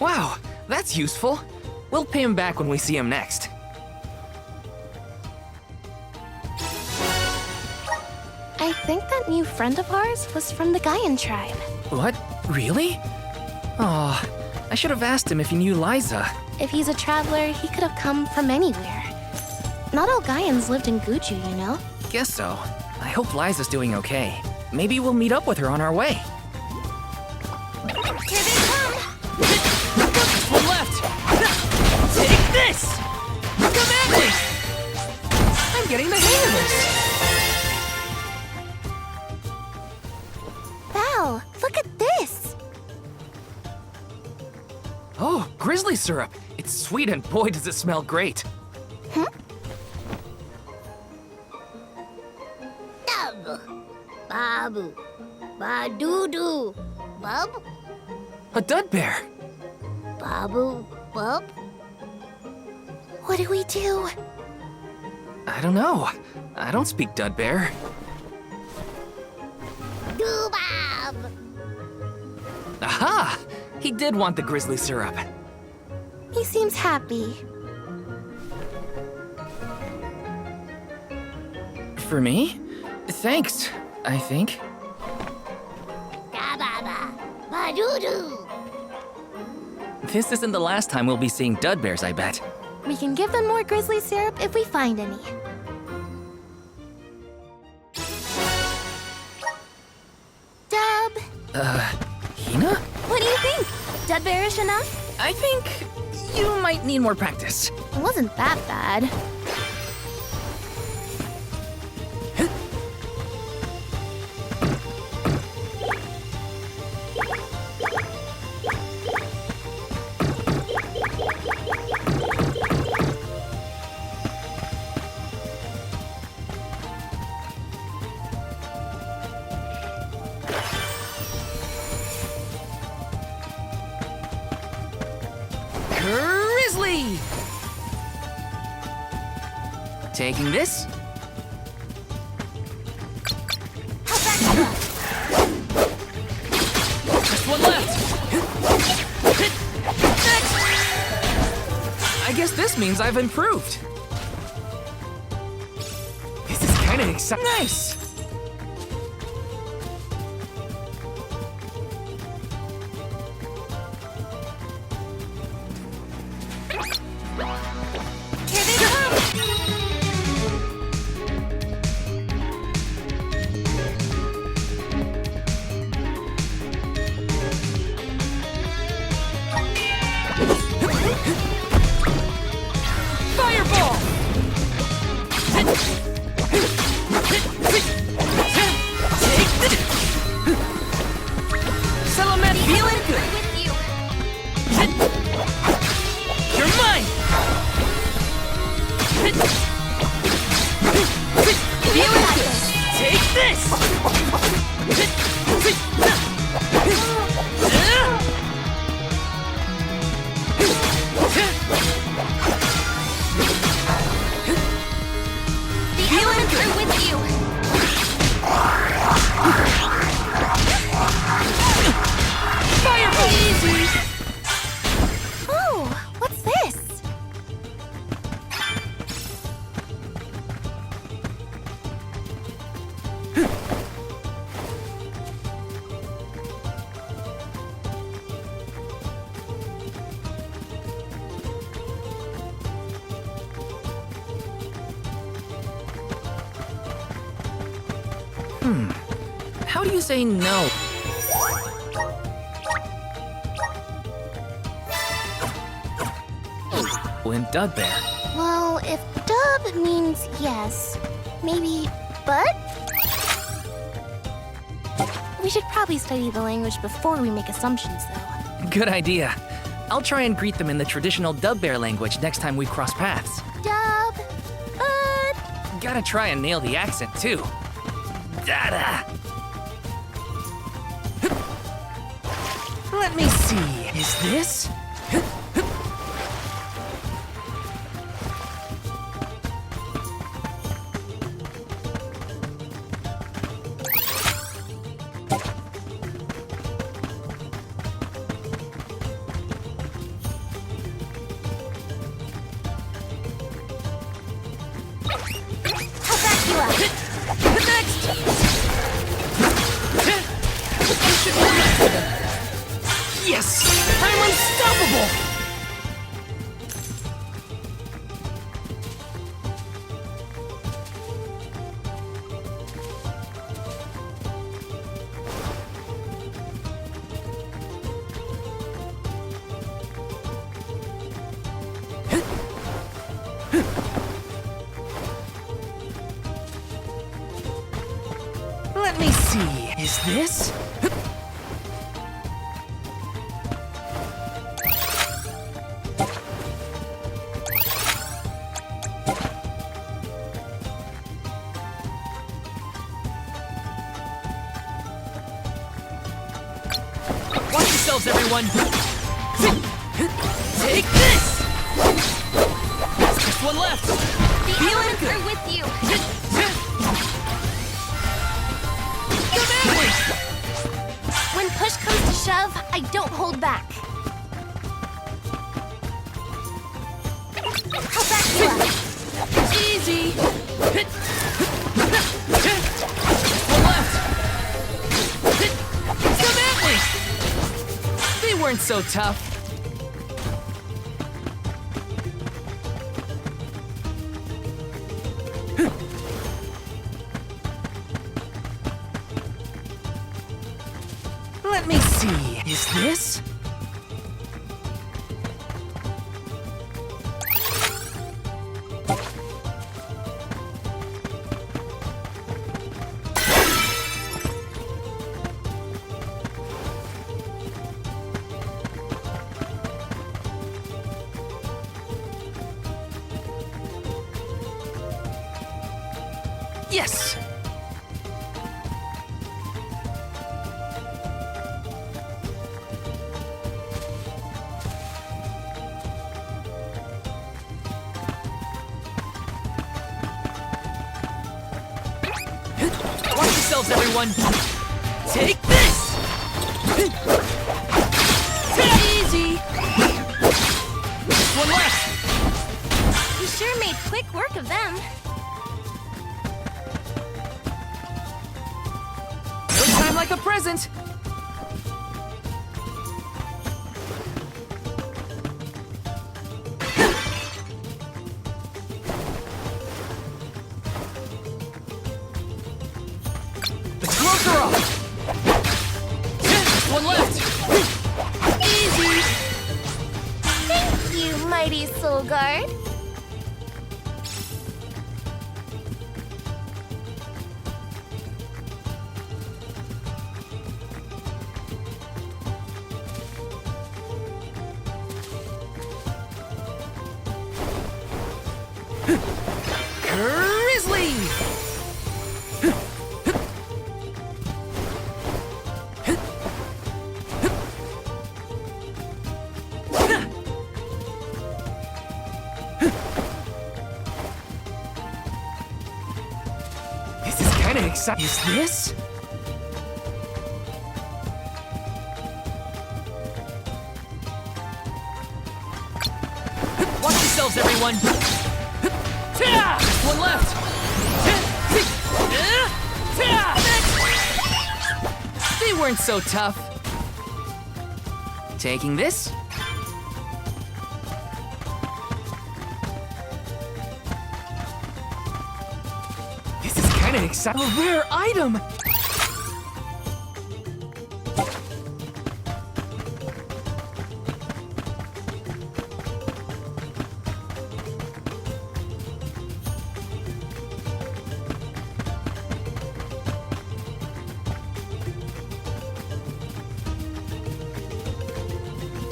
Speaker 9: Wow, that's useful. We'll pay him back when we see him next.
Speaker 11: I think that new friend of ours was from the Gaian tribe.
Speaker 9: What? Really? Oh, I should have asked him if he knew Liza.
Speaker 11: If he's a traveler, he could have come from anywhere. Not all Gaians lived in Guju, you know?
Speaker 9: Guess so. I hope Liza's doing okay. Maybe we'll meet up with her on our way.
Speaker 11: Here they come!
Speaker 2: One left! Take this!
Speaker 9: Come at me! I'm getting the hang of this!
Speaker 11: Val, look at this!
Speaker 9: Oh, grizzly syrup! It's sweet and boy does it smell great.
Speaker 1: Babu, Badudu, Bub,
Speaker 9: A dud bear!
Speaker 1: Babu, Bub.
Speaker 11: What do we do?
Speaker 9: I don't know. I don't speak dud bear.
Speaker 1: Dubab.
Speaker 9: Aha! He did want the grizzly syrup.
Speaker 11: He seems happy.
Speaker 9: For me? Thanks, I think.
Speaker 1: Dababa, Badudu.
Speaker 9: This isn't the last time we'll be seeing dud bears, I bet.
Speaker 11: We can give them more grizzly syrup if we find any.
Speaker 9: Hinna?
Speaker 11: What do you think? Dead bearish enough?
Speaker 9: I think you might need more practice.
Speaker 11: It wasn't that bad.
Speaker 9: Grizzly! Taking this. Just one left. Next. I guess this means I've improved. This is kind of exciting. Nice.
Speaker 11: Here they come!
Speaker 9: Fireball! Settlement feeling good.
Speaker 11: With you.
Speaker 9: You're mine! Feeling good. Take this!
Speaker 11: Feeling through with you.
Speaker 9: Fireball! Easy!
Speaker 11: Oh, what's this?
Speaker 9: How do you say no? When Dudbear.
Speaker 11: Well, if dub means yes, maybe but? We should probably study the language before we make assumptions, though.
Speaker 9: Good idea. I'll try and greet them in the traditional Dudbear language next time we cross paths.
Speaker 11: Dub,
Speaker 9: Gotta try and nail the accent, too. Dada! Let me see. Is this?
Speaker 11: I'll back you up.
Speaker 9: Next! Yes! I'm unstoppable! Let me see. Is this? Watch yourselves, everyone! Take this! Just one left!
Speaker 11: The elements are with you.
Speaker 9: Come at me!
Speaker 11: When push comes to shove, I don't hold back. I'll back you up.
Speaker 9: Easy! One left! Come at me! They weren't so tough. Let me see. Is this? Yes!
Speaker 2: Watch yourselves, everyone! Take this!
Speaker 11: Easy!
Speaker 2: One left!
Speaker 1: You sure made quick work of them.
Speaker 9: No time like a present!
Speaker 2: The gloves are off! One left!
Speaker 1: Easy! Thank you, mighty Soul Guard.
Speaker 9: Grizzly! This is kind of exciting. Is this?
Speaker 2: Watch yourselves, everyone! One left!
Speaker 9: They weren't so tough. Taking this? This is kind of exciting. A rare item!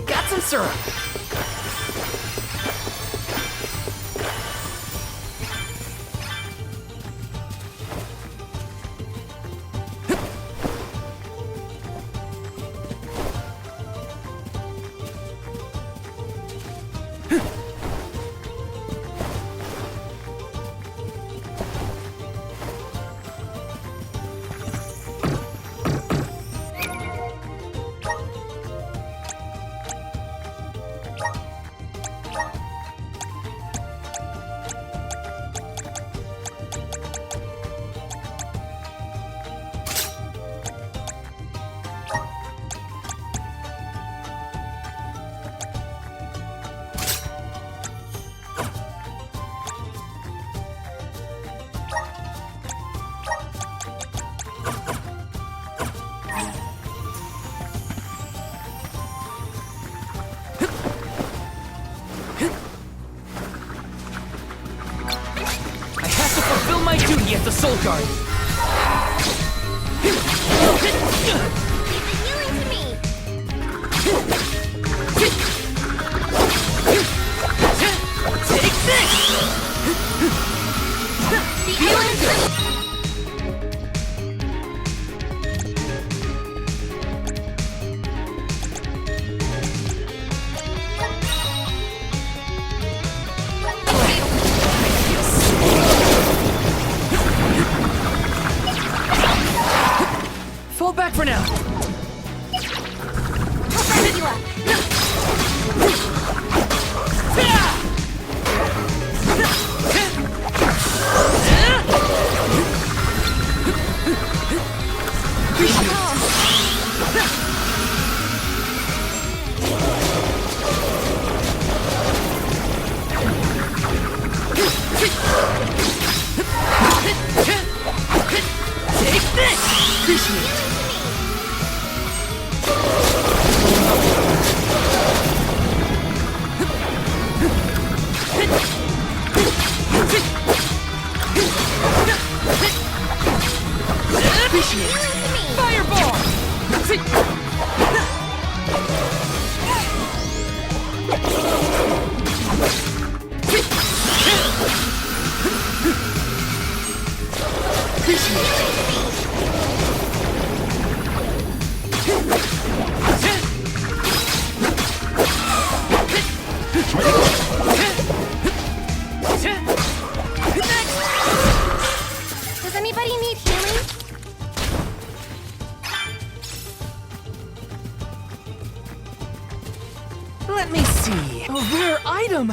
Speaker 9: Got some syrup.
Speaker 2: My duty as the Soul Guard!
Speaker 1: Keep the healing to me!
Speaker 2: Take this!
Speaker 1: The healing to me!
Speaker 2: Fall back for now! Take this! Appreciate it.
Speaker 7: appreciate it.
Speaker 1: Does anybody need healing?
Speaker 7: Let me see. A rare item.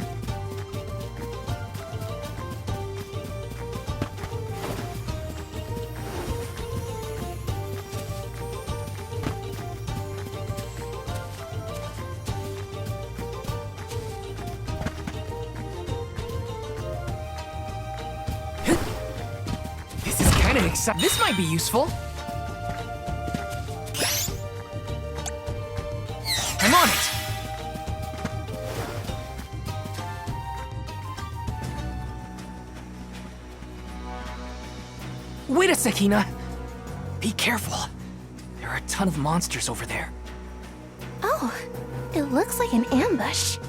Speaker 9: This might be useful. I'm on it. Wait a sec, Hinna. Be careful. There are a ton of monsters over there.
Speaker 11: Oh, it looks like an ambush.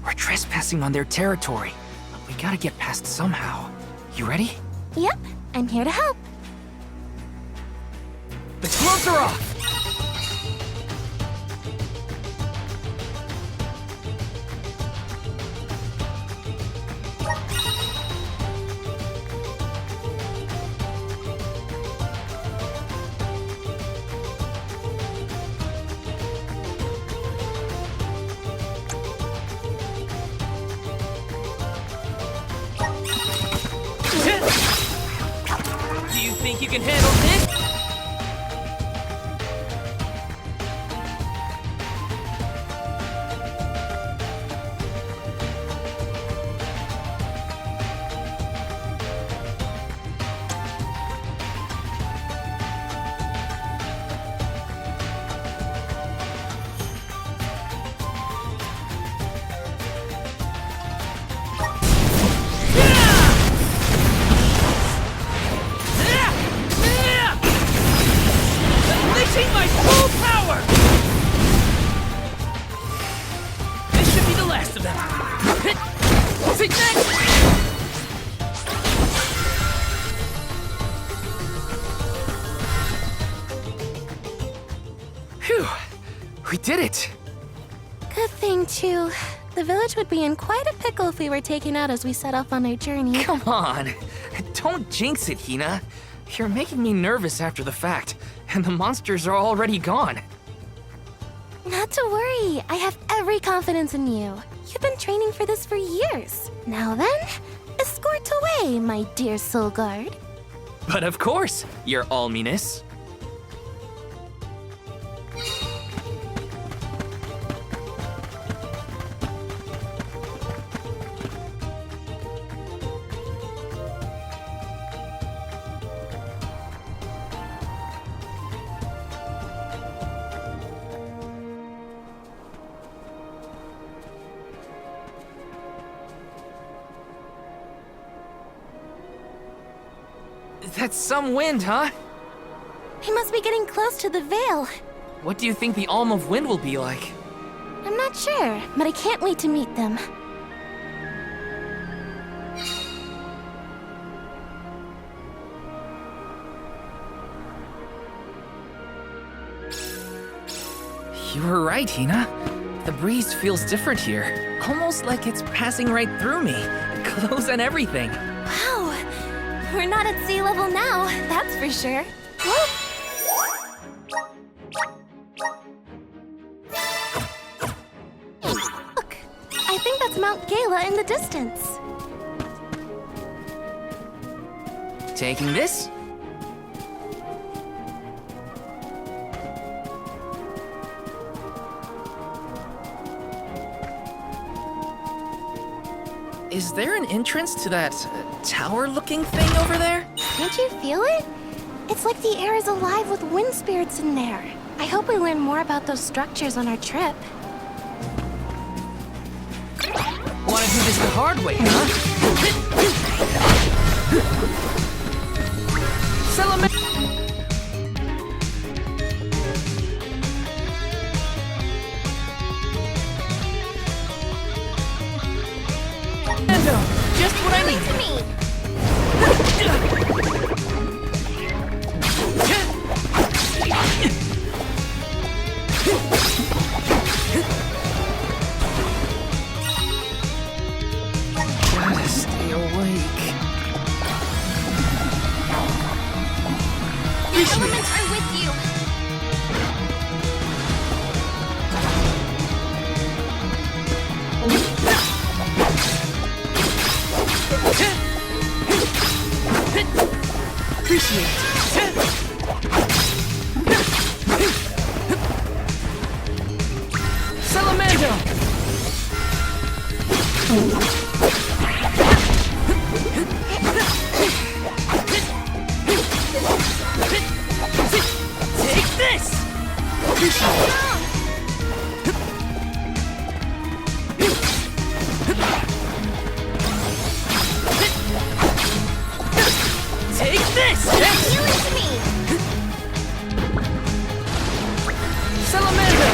Speaker 9: We're trespassing on their territory, but we gotta get past somehow. You ready?
Speaker 11: Yep, I'm here to help.
Speaker 9: The gloves are off!
Speaker 2: Do you think you can handle this? Unleashing my full power! This should be the last of them.
Speaker 9: Phew! We did it!
Speaker 11: Good thing, too. The village would be in quite a pickle if we were taken out as we set off on our journey.
Speaker 9: Come on! Don't jinx it, Hinna. You're making me nervous after the fact, and the monsters are already gone.
Speaker 11: Not to worry. I have every confidence in you. You've been training for this for years. Now then, escort away, my dear soul guard.
Speaker 9: But of course, your alminess. That's some wind, huh?
Speaker 11: We must be getting close to the Veil.
Speaker 9: What do you think the Alm of Wind will be like?
Speaker 11: I'm not sure, but I can't wait to meet them.
Speaker 9: You were right, Hinna. The breeze feels different here. Almost like it's passing right through me. Clothes and everything.
Speaker 11: Wow! We're not at sea level now, that's for sure. Look, I think that's Mount Gala in the distance.
Speaker 9: Taking this? Is there an entrance to that tower-looking thing over there?
Speaker 11: Can't you feel it? It's like the air is alive with wind spirits in there. I hope we learn more about those structures on our trip.
Speaker 9: Wanna do this the hard way, huh?
Speaker 11: Just what I need to meet.
Speaker 1: elements are with you.
Speaker 7: Appreciate it. Salamando! Take this! Take this!
Speaker 1: You and me.
Speaker 7: Salamando!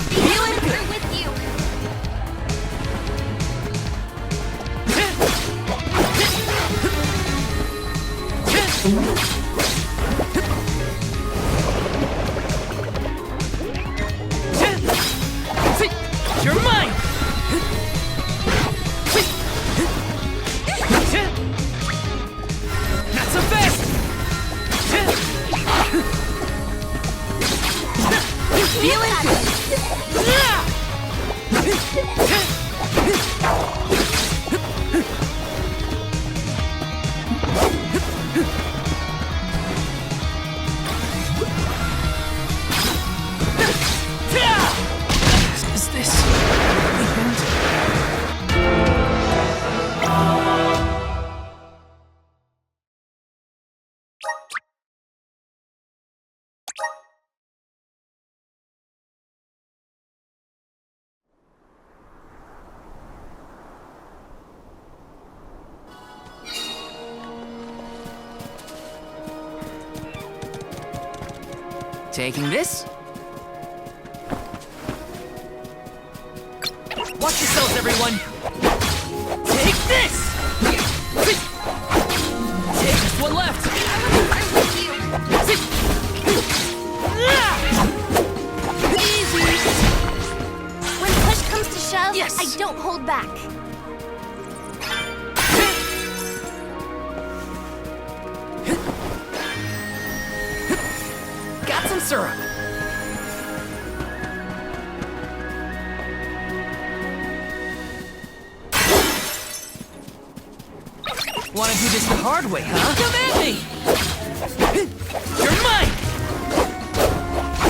Speaker 1: The elements are with you.
Speaker 7: You're mine! Not so fast!
Speaker 1: Feel it.
Speaker 7: Is this the end?
Speaker 9: Taking this?
Speaker 7: Watch yourselves, everyone! Take this! Take this one left!
Speaker 1: Elements are with you.
Speaker 7: Easy!
Speaker 1: When push comes to shove,
Speaker 7: Yes.
Speaker 1: I don't hold back.
Speaker 7: Got some syrup! Wanna do this the hard way, huh? Come at me! You're mine!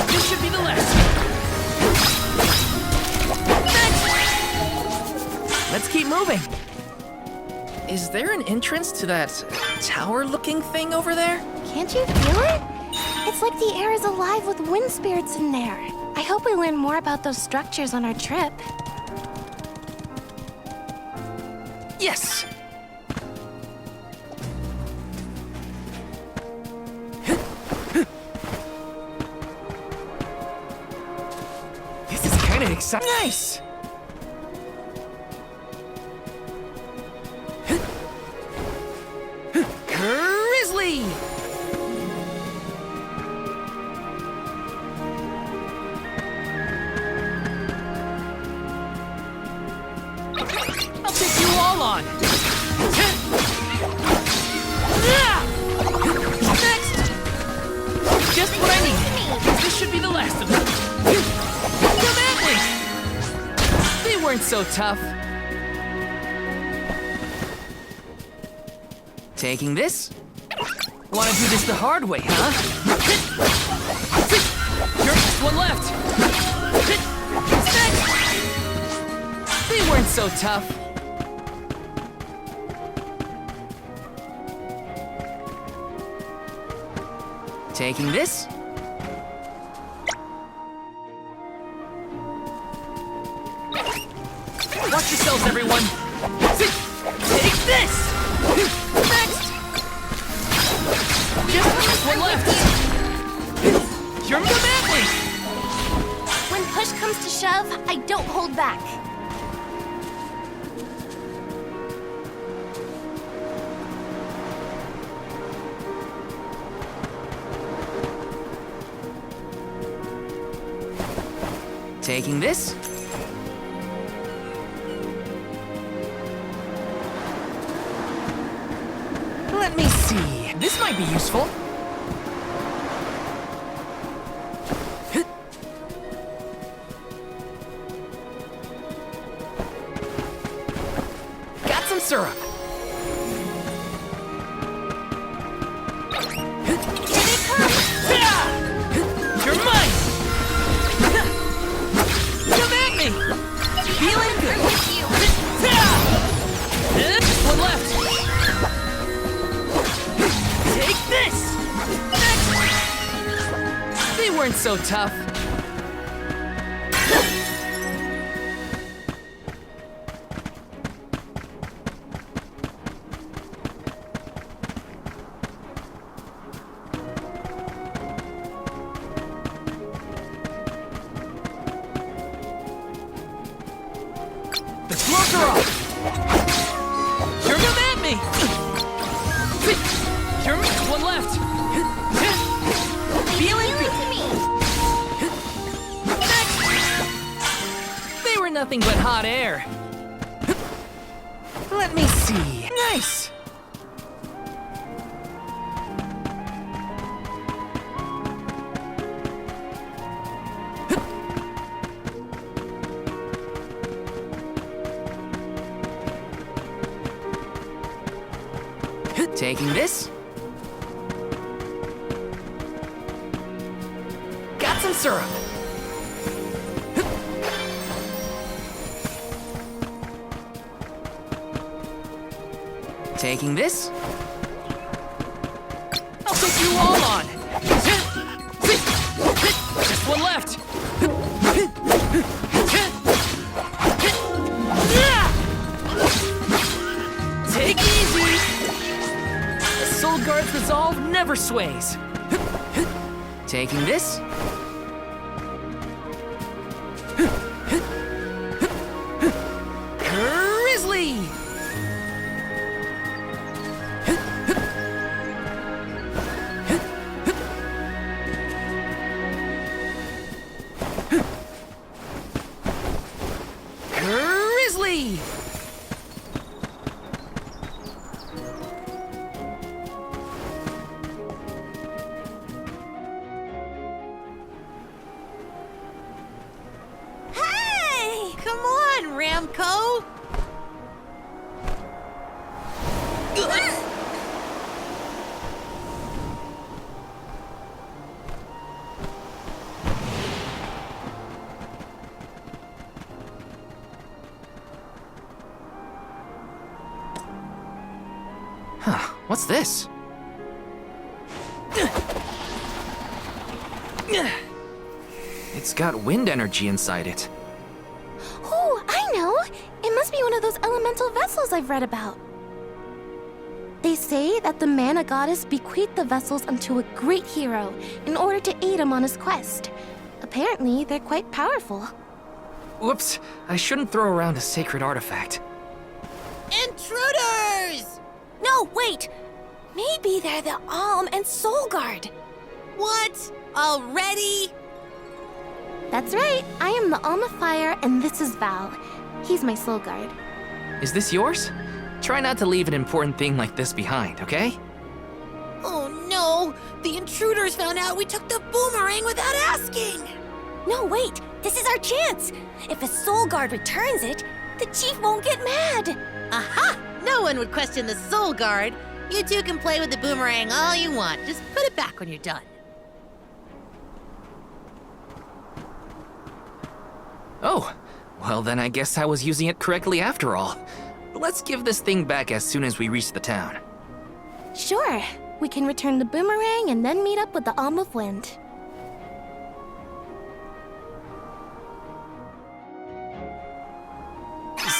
Speaker 7: This should be the last. Next! Let's keep moving.
Speaker 9: Is there an entrance to that tower-looking thing over there?
Speaker 11: Can't you feel it? It's like the air is alive with wind spirits in there. I hope we learn more about those structures on our trip.
Speaker 7: Yes! This is kind of exciting. Nice! Grizzly! I'll take you all on! Next! Just what I need! This should be the last of them! Come at me! They weren't so tough.
Speaker 9: Taking this?
Speaker 7: Wanna do this the hard way, huh? You're just one left! Next! They weren't so tough.
Speaker 9: Taking this?
Speaker 7: Watch yourselves, everyone! Take this! Next! Just one left! You're come at me!
Speaker 1: When push comes to shove, I don't hold back.
Speaker 9: Taking this? Let me see. This might be useful. Got some syrup. You're mine! Come at me! Feeling good! One left! Take this! They weren't so tough. The gloves are off! You're gonna at me! One left! Feeling good! They were nothing but hot air. Let me see. Nice! Taking this? Got some syrup. Taking this? I'll take you all on. Just one left. Take it easy. The Soul Guard's resolve never sways. Taking this? Grizzly! Grizzly!
Speaker 14: Hey! Come on, Ramco!
Speaker 9: Huh, what's this? It's got wind energy inside it.
Speaker 11: Oh, I know! It must be one of those elemental vessels I've read about. They say that the mana goddess bequeathed the vessels unto a great hero in order to aid him on his quest. Apparently, they're quite powerful.
Speaker 9: Whoops, I shouldn't throw around a sacred artifact.
Speaker 14: Intruders!
Speaker 11: No, wait! Maybe they're the Alm and Soul Guard.
Speaker 14: What? Already?
Speaker 11: That's right. I am the Alm of Fire, and this is Val. He's my Soul Guard.
Speaker 9: Is this yours? Try not to leave an important thing like this behind, okay?
Speaker 14: Oh no! The intruders found out we took the boomerang without asking!
Speaker 11: No, wait! This is our chance! If a Soul Guard returns it, the chief won't get mad!
Speaker 14: Aha! No one would question the Soul Guard. You two can play with the boomerang all you want. Just put it back when you're done.
Speaker 9: Oh, well then I guess I was using it correctly after all. Let's give this thing back as soon as we reach the town.
Speaker 11: Sure. We can return the boomerang and then meet up with the Alm of Wind.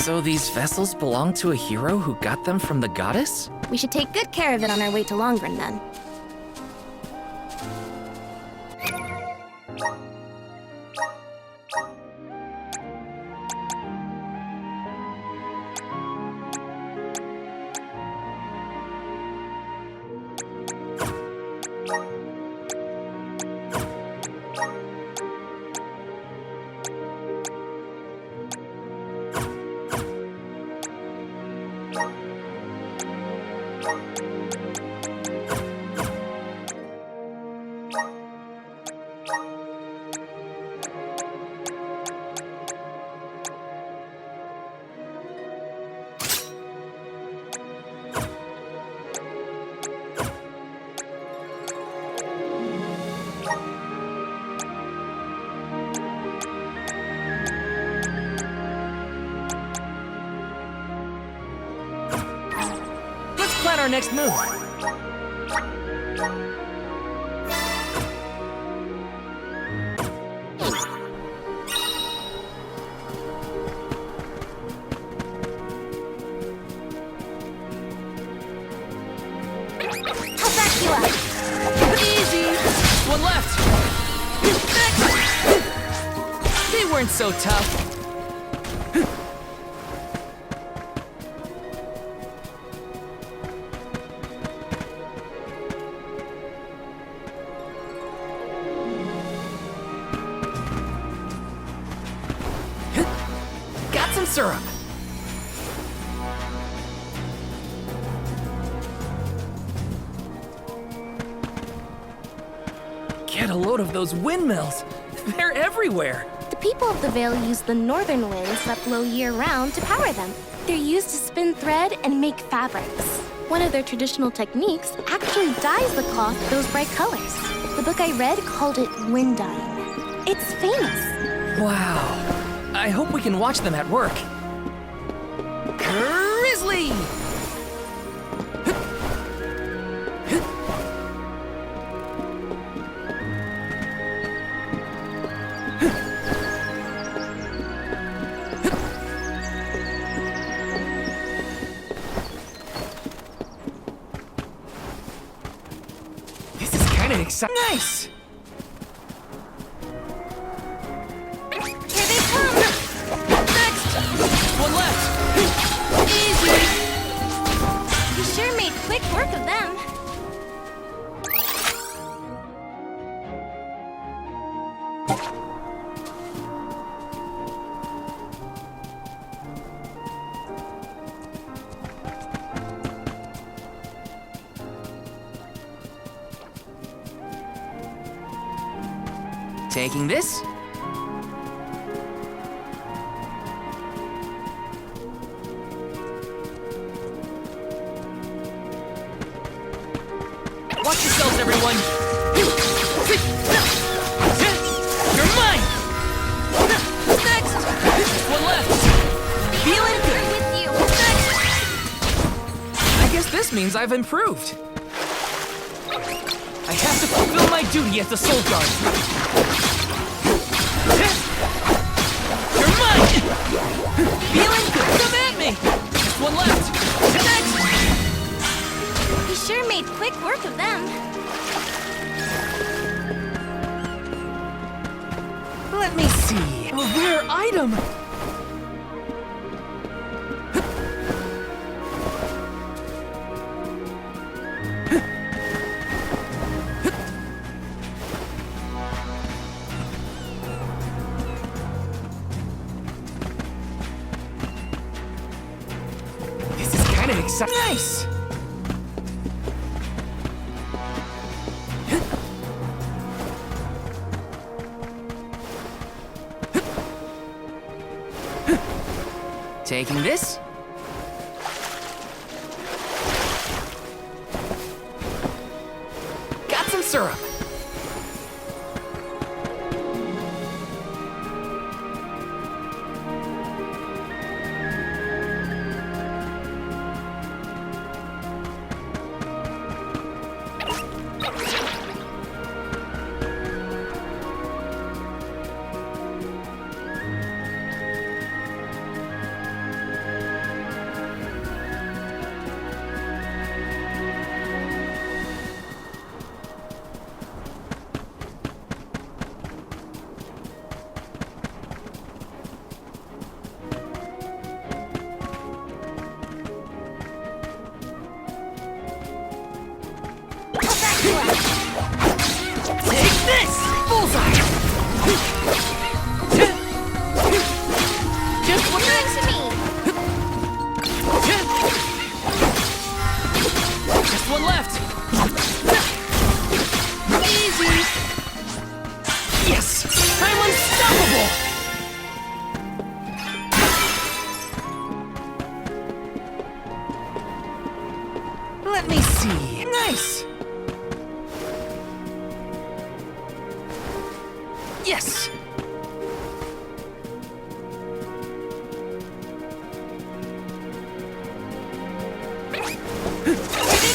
Speaker 9: So these vessels belong to a hero who got them from the goddess?
Speaker 11: We should take good care of it on our way to Longren then.
Speaker 9: our next move?
Speaker 1: I'll back you up.
Speaker 7: Easy! One left! Next! They weren't so tough.
Speaker 9: Got some syrup. Get a load of those windmills. They're everywhere.
Speaker 11: The people of the Vale use the northern winds that blow year-round to power them. They're used to spin thread and make fabrics. One of their traditional techniques actually dyes the cloth those bright colors. The book I read called it wind dyeing. It's famous.
Speaker 9: Wow. I hope we can watch them at work. Grizzly! This is kind of exciting. Nice!
Speaker 1: Here they come.
Speaker 7: Next! One left! Easy!
Speaker 1: You sure made quick work of them.
Speaker 9: Taking this?
Speaker 7: Watch yourselves, everyone! You're mine! Next! One left! Feeling good!
Speaker 1: With you.
Speaker 9: I guess this means I've improved.
Speaker 7: I have to fulfill my duty as the Soul Guard! You're mine! Feeling good! Come at me! Just one left! Next!
Speaker 1: You sure made quick work of them.
Speaker 9: Let me see.
Speaker 7: A rare item!
Speaker 9: This is kind of exciting. Nice! Taking this? Got some syrup.
Speaker 7: Take this! Bullseye! Just one next to me! Just one left! Easy! Yes! I'm unstoppable!
Speaker 9: Let me see. Nice! Yes!
Speaker 1: Here they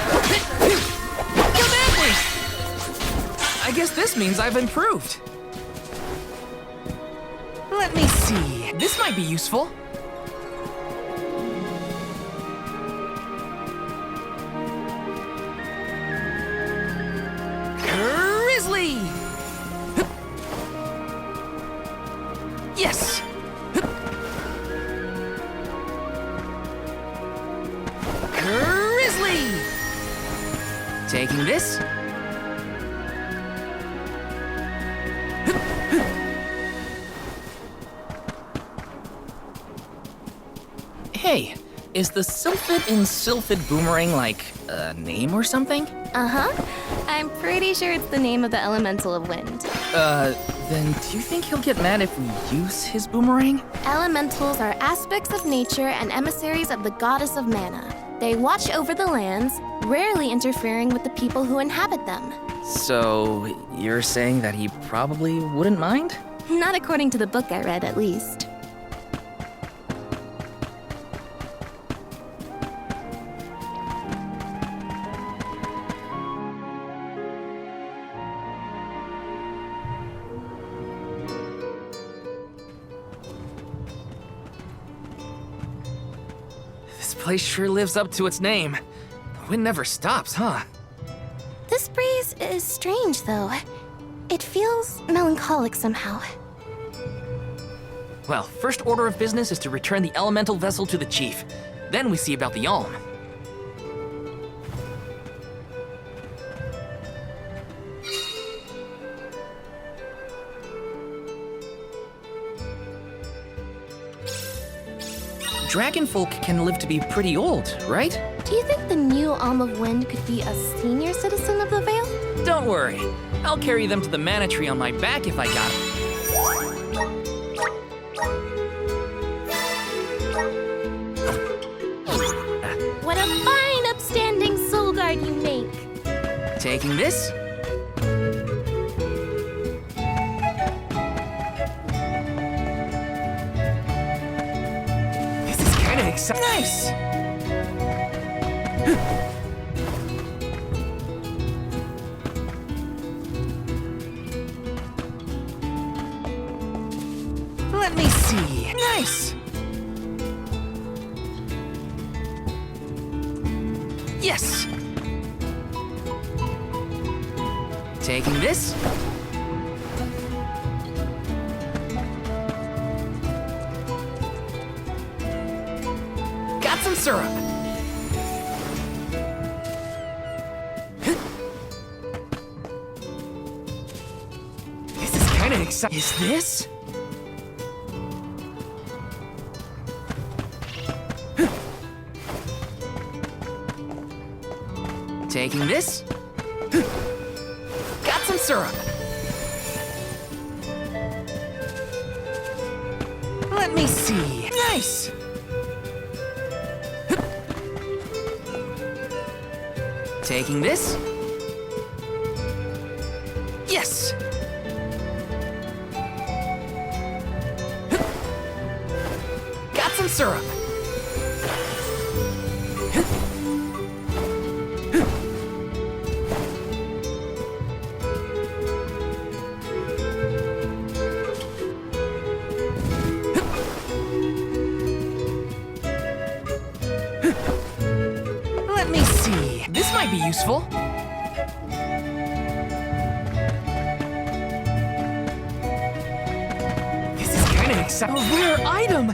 Speaker 7: Come at me! I guess this means I've improved. Let me see. This might be useful. Grizzly! Yes! Grizzly! Taking this. Hey, is the sylphid in sylphid boomerang like a name or something?
Speaker 11: Uh-huh. I'm pretty sure it's the name of the elemental of wind.
Speaker 7: Then do you think he'll get mad if we use his boomerang?
Speaker 11: Elementals are aspects of nature and emissaries of the goddess of mana. They watch over the lands, rarely interfering with the people who inhabit them.
Speaker 9: So, you're saying that he probably wouldn't mind?
Speaker 11: Not according to the book I read, at least.
Speaker 7: This place sure lives up to its name. The wind never stops, huh?
Speaker 11: This breeze is strange, though. It feels melancholic somehow.
Speaker 7: Well, first order of business is to return the elemental vessel to the chief. Then we see about the Alm. Dragonfolk can live to be pretty old, right?
Speaker 11: Do you think the new Alm of Wind could be a senior citizen of the Vale?
Speaker 7: Don't worry. I'll carry them to the mana tree on my back if I got it.
Speaker 11: What a fine, upstanding soul guard you make!
Speaker 7: Taking this. This is kind of exciting. Nice! Let me see. Nice! Yes! Taking this. Got some syrup. This is kind of exciting. Is this? Taking this. Got some syrup. Let me see. Nice. Taking this. Yes. Got some syrup. Let me see. This might be useful. This is kind of exciting. A rare item!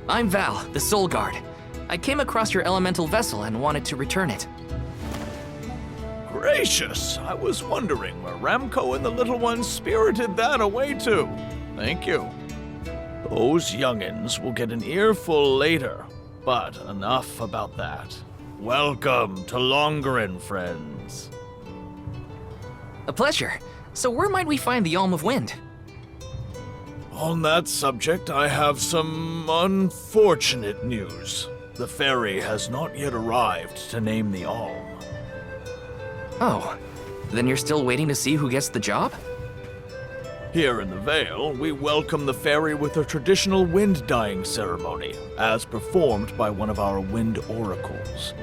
Speaker 7: I'm Val, the Soul Guard. I came across your elemental vessel and wanted to return it.
Speaker 15: Gracious! I was wondering where Ramco and the little ones spirited that away to. Thank you. Those youngins will get an earful later, but enough about that. Welcome to Longerin, friends.
Speaker 7: A pleasure. So where might we find the Alm of Wind?
Speaker 15: On that subject, I have some unfortunate news. the fairy has not yet arrived to name the Alm.
Speaker 9: Oh, then you're still waiting to see who gets the job?
Speaker 15: Here in the Vale, we welcome the fairy with a traditional wind-dyeing ceremony, as performed by one of our wind oracles.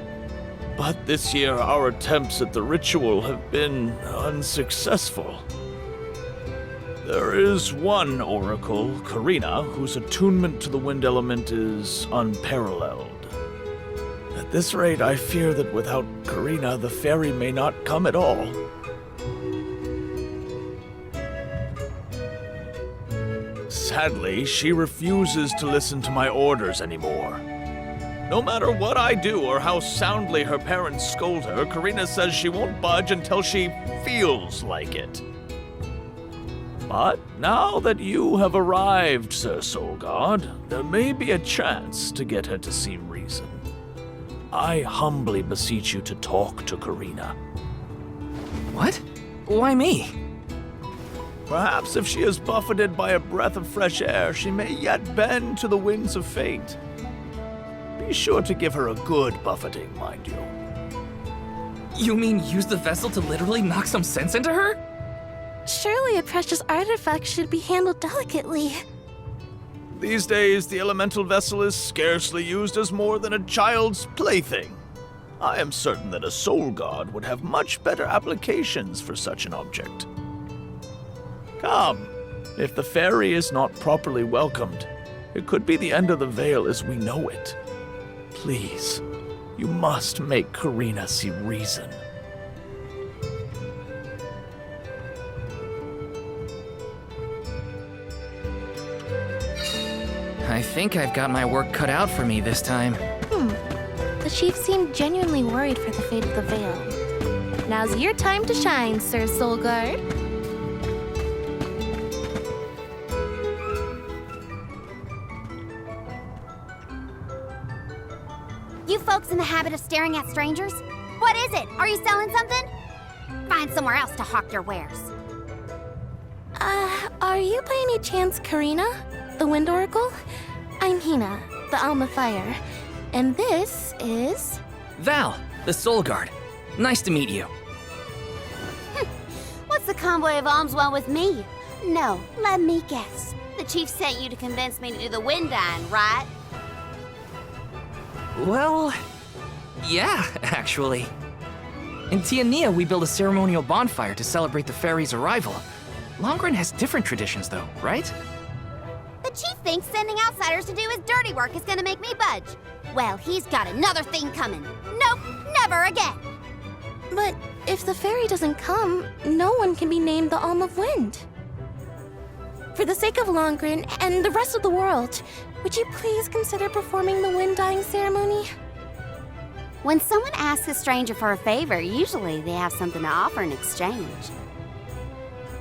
Speaker 15: But this year, our attempts at the ritual have been unsuccessful. There is one oracle, Karina, whose attunement to the wind element is unparalleled. At this rate, I fear that without Karina, the fairy may not come at all. Sadly, she refuses to listen to my orders anymore. No matter what I do or how soundly her parents scold her, Karina says she won't budge until she feels like it. But now that you have arrived, Sir Soul God, there may be a chance to get her to see reason. I humbly beseech you to talk to Karina.
Speaker 9: What? Why me?
Speaker 15: Perhaps if she is buffeted by a breath of fresh air, she may yet bend to the winds of fate. Be sure to give her a good buffeting, mind you.
Speaker 9: You mean use the vessel to literally knock some sense into her?
Speaker 11: Surely a precious artifact should be handled delicately.
Speaker 15: These days, the elemental vessel is scarcely used as more than a child's plaything. I am certain that a soul god would have much better applications for such an object. Come, if the fairy is not properly welcomed, it could be the end of the Vale as we know it. Please, you must make Karina see reason.
Speaker 9: I think I've got my work cut out for me this time.
Speaker 11: The chief seemed genuinely worried for the fate of the Vale. Now's your time to shine, Sir Soul Guard.
Speaker 1: You folks in the habit of staring at strangers? What is it? Are you selling something? Find somewhere else to hawk your wares.
Speaker 11: Are you by any chance Karina, the Wind Oracle? I'm Hinna, the Alm of Fire. And this is...
Speaker 9: Val, the Soul Guard. Nice to meet you.
Speaker 1: What's the convoy of alms want with me? No, let me guess. The chief sent you to convince me to do the wind dyeing, right?
Speaker 9: Well, yeah, actually. In Tiania, we build a ceremonial bonfire to celebrate the fairy's arrival. Longren has different traditions, though, right?
Speaker 1: The chief thinks sending outsiders to do his dirty work is gonna make me budge. Well, he's got another thing coming. Nope, never again.
Speaker 11: But if the fairy doesn't come, no one can be named the Alm of Wind. For the sake of Longren and the rest of the world, would you please consider performing the wind dyeing ceremony?
Speaker 1: When someone asks a stranger for a favor, usually they have something to offer in exchange.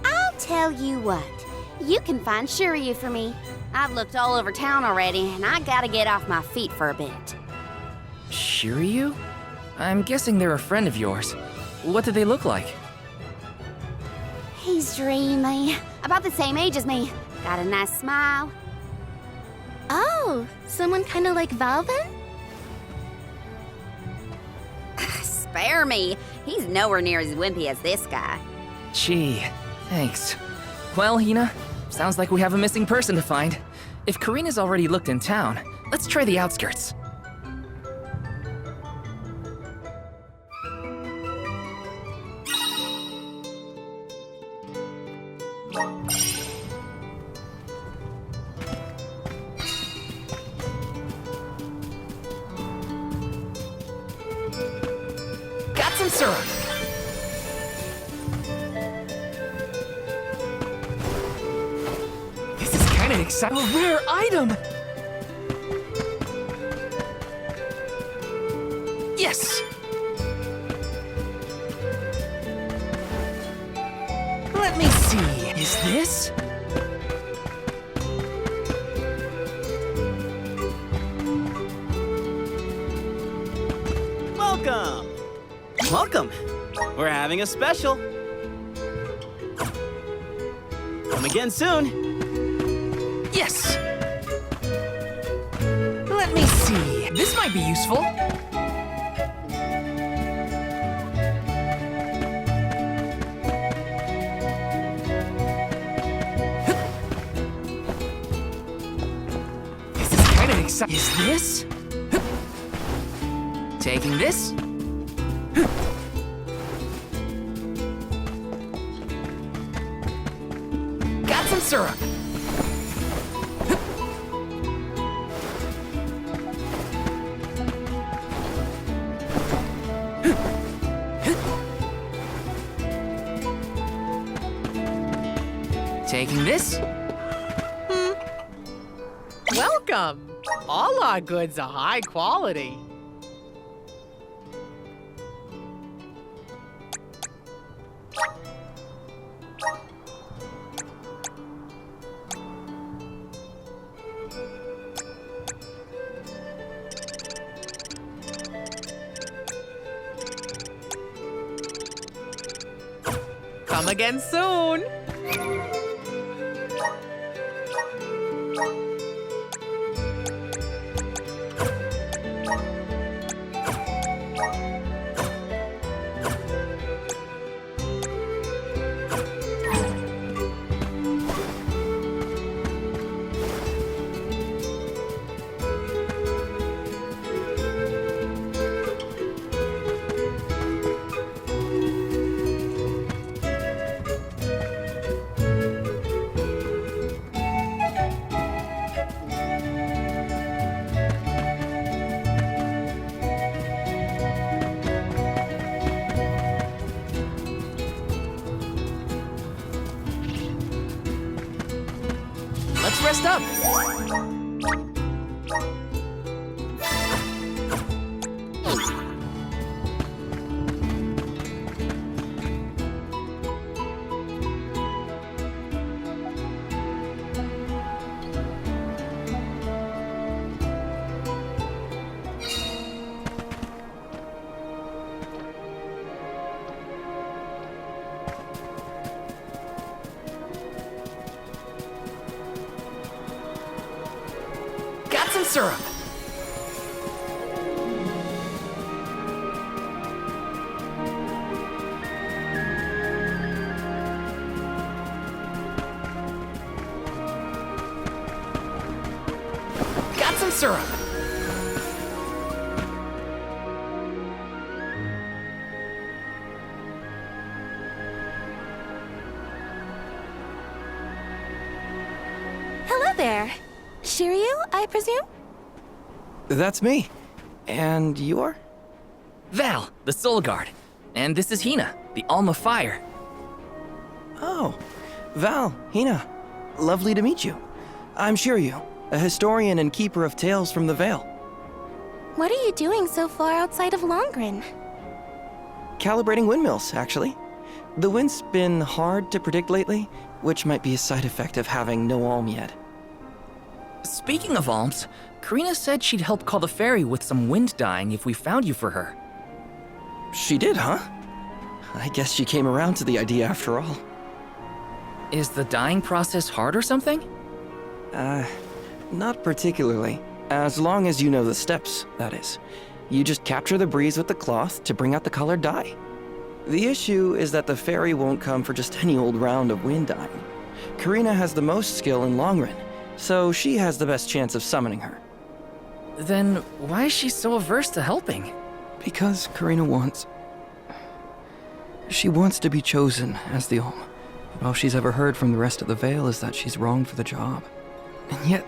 Speaker 1: I'll tell you what, you can find Shiryu for me. I've looked all over town already, and I gotta get off my feet for a bit.
Speaker 9: Shiryu? I'm guessing they're a friend of yours. What do they look like?
Speaker 1: He's dreamy, about the same age as me. Got a nice smile.
Speaker 11: Oh, someone kinda like Val then?
Speaker 1: Spare me. He's nowhere near as wimpy as this guy.
Speaker 9: Gee, thanks. Well, Hinna, sounds like we have a missing person to find. If Karina's already looked in town, let's try the outskirts. Got some syrup. This is kind of exciting. A rare item. Yes. Let me see. Is this?
Speaker 16: Welcome! Welcome! We're having a special. Come again soon.
Speaker 9: Yes! Let me see.
Speaker 7: This might be useful. This is kind of exciting. Is this? Taking this? Got some syrup. Taking this?
Speaker 17: Welcome! All our goods are high quality. Come again soon!
Speaker 7: Let's rest up. Got some syrup. Got some syrup.
Speaker 11: Hello there. Shiryu, I presume?
Speaker 9: That's me. And you are?
Speaker 7: Val, the Soul Guard. And this is Hinna, the Alm of Fire.
Speaker 18: Oh, Val, Hinna. Lovely to meet you. I'm Shiryu, a historian and keeper of tales from the Vale.
Speaker 11: What are you doing so far outside of Longren?
Speaker 18: Calibrating windmills, actually. The wind's been hard to predict lately, which might be a side effect of having no alm yet.
Speaker 9: Speaking of alms, Karina said she'd help call the fairy with some wind dyeing if we found you for her.
Speaker 18: She did, huh? I guess she came around to the idea after all.
Speaker 9: Is the dyeing process hard or something?
Speaker 18: Not particularly. As long as you know the steps, that is. You just capture the breeze with the cloth to bring out the colored dye. The issue is that the fairy won't come for just any old round of wind dyeing. Karina has the most skill in Longren, so she has the best chance of summoning her.
Speaker 9: Then why is she so averse to helping?
Speaker 18: Because Karina wants... She wants to be chosen as the Alm. All she's ever heard from the rest of the Vale is that she's wrong for the job. And yet,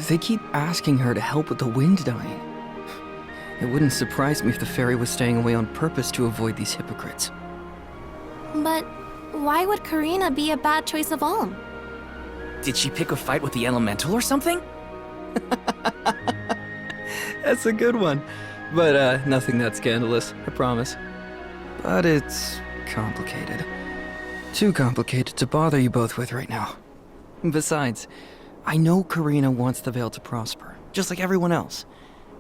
Speaker 18: they keep asking her to help with the wind dyeing. It wouldn't surprise me if the fairy was staying away on purpose to avoid these hypocrites.
Speaker 11: But why would Karina be a bad choice of Alm?
Speaker 9: Did she pick a fight with the elemental or something?
Speaker 18: That's a good one. But nothing that scandalous, I promise. But it's complicated. Too complicated to bother you both with right now. Besides, I know Karina wants the Vale to prosper, just like everyone else.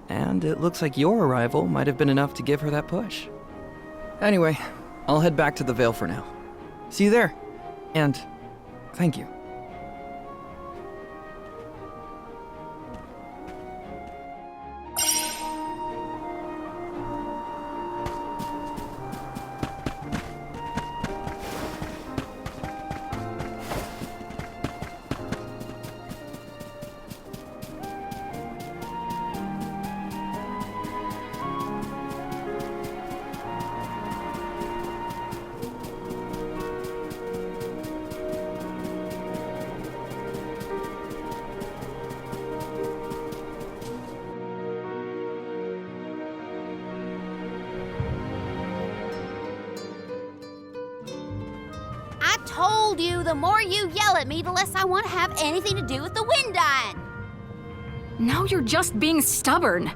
Speaker 18: And it looks like your arrival might have been enough to give her that push. Anyway, I'll head back to the Vale for now. See you there. And thank you.
Speaker 19: told you, the more you yell at me, the less I want to have anything to do with the wind dying.
Speaker 20: Now you're just being stubborn.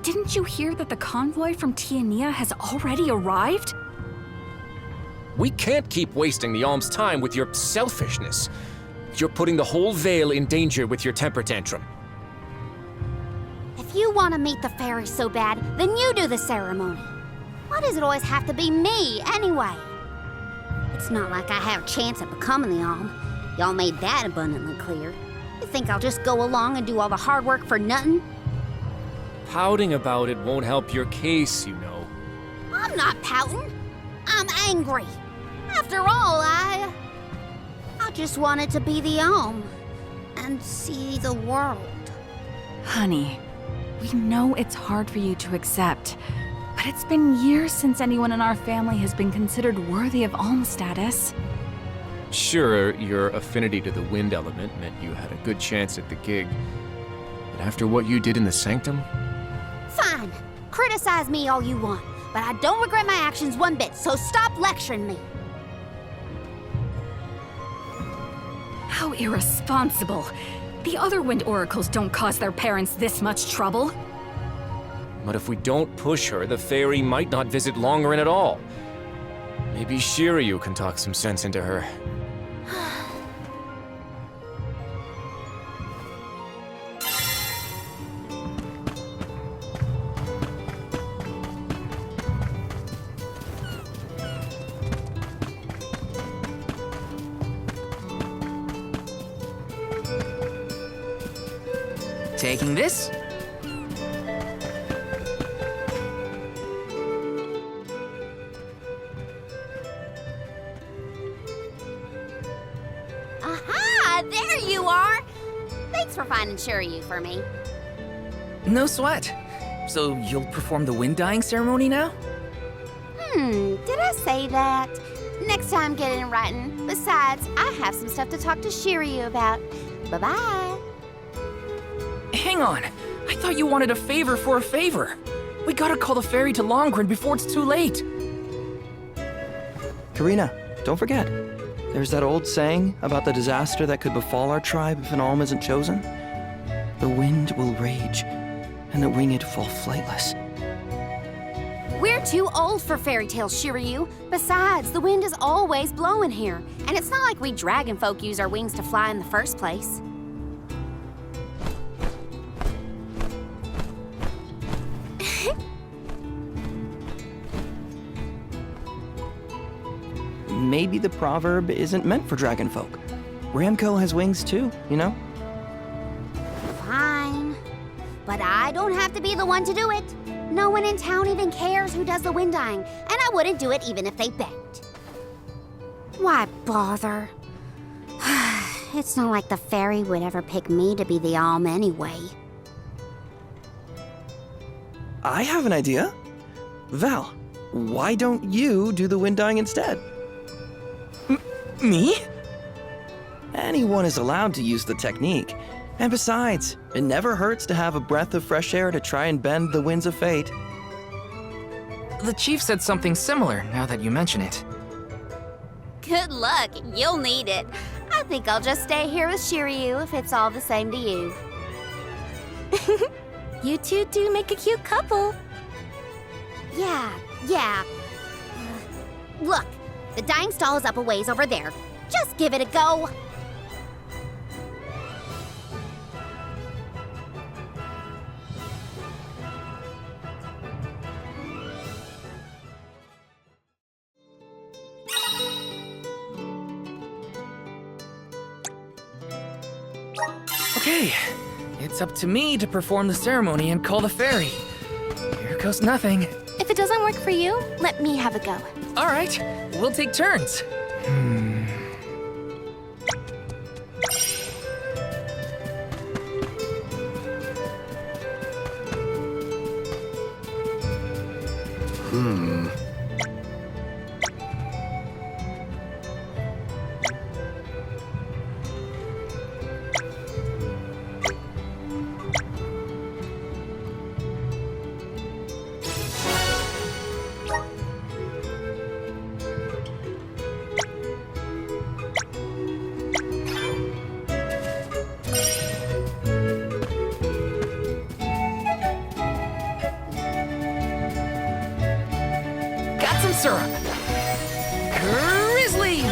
Speaker 20: Didn't you hear that the convoy from Tiania has already arrived?
Speaker 19: We can't keep wasting the Alm's time with your selfishness. You're putting the whole Vale in danger with your temper tantrum. If you want to meet the fairy so bad, then you do the ceremony. Why does it always have to be me, anyway? It's not like I have a chance at becoming the Alm. Y'all made that abundantly clear. You think I'll just go along and do all the hard work for nothing? Pouting about it won't help your case, you know. I'm not pouting. I'm angry. After all, I just wanted to be the Alm and see the world.
Speaker 20: Honey, we know it's hard for you to accept, but it's been years since anyone in our family has been considered worthy of Alm status.
Speaker 19: Sure, your affinity to the wind element meant you had a good chance at the gig. But after what you did in the sanctum? Fine. Criticize me all you want, but I don't regret my actions one bit, so stop lecturing me.
Speaker 20: How irresponsible. The other wind oracles don't cause their parents this much trouble.
Speaker 19: But if we don't push her, the fairy might not visit Longerin at all. Maybe Shiryu can talk some sense into her.
Speaker 9: Taking this?
Speaker 19: Aha! There you are! Thanks for finding Shiryu for me.
Speaker 9: No sweat. So you'll perform the wind dyeing ceremony now?
Speaker 19: Did I say that? Next time, get it in writing. Besides, I have some stuff to talk to Shiryu about. Bye-bye.
Speaker 9: Hang on. I thought you wanted a favor for a favor. We gotta call the fairy to Longerin before it's too late.
Speaker 18: Karina, don't forget. There's that old saying about the disaster that could befall our tribe if an Alm isn't chosen. The wind will rage, and the winged fall flightless.
Speaker 19: We're too old for fairy tales, Shiryu. Besides, the wind is always blowing here, and it's not like we dragon folk use our wings to fly in the first place.
Speaker 18: Maybe the proverb isn't meant for dragonfolk. Ramco has wings too, you know?
Speaker 19: Fine. But I don't have to be the one to do it. No one in town even cares who does the wind dyeing, and I wouldn't do it even if they begged. Why bother? It's not like the fairy would ever pick me to be the Alm anyway.
Speaker 18: I have an idea. Val, why don't you do the wind dyeing instead?
Speaker 9: Me?
Speaker 18: Anyone is allowed to use the technique. And besides, it never hurts to have a breath of fresh air to try and bend the winds of fate.
Speaker 9: The chief said something similar, now that you mention it.
Speaker 19: Good luck. You'll need it. I think I'll just stay here with Shiryu if it's all the same to you. You two do make a cute couple. Yeah. Look, the dyeing stall is up a ways over there. Just give it a go.
Speaker 9: Okay, it's up to me to perform the ceremony and call the fairy. Here goes nothing.
Speaker 11: If it doesn't work for you, let me have a go.
Speaker 9: All right, we'll take turns. some syrup. Grizzly!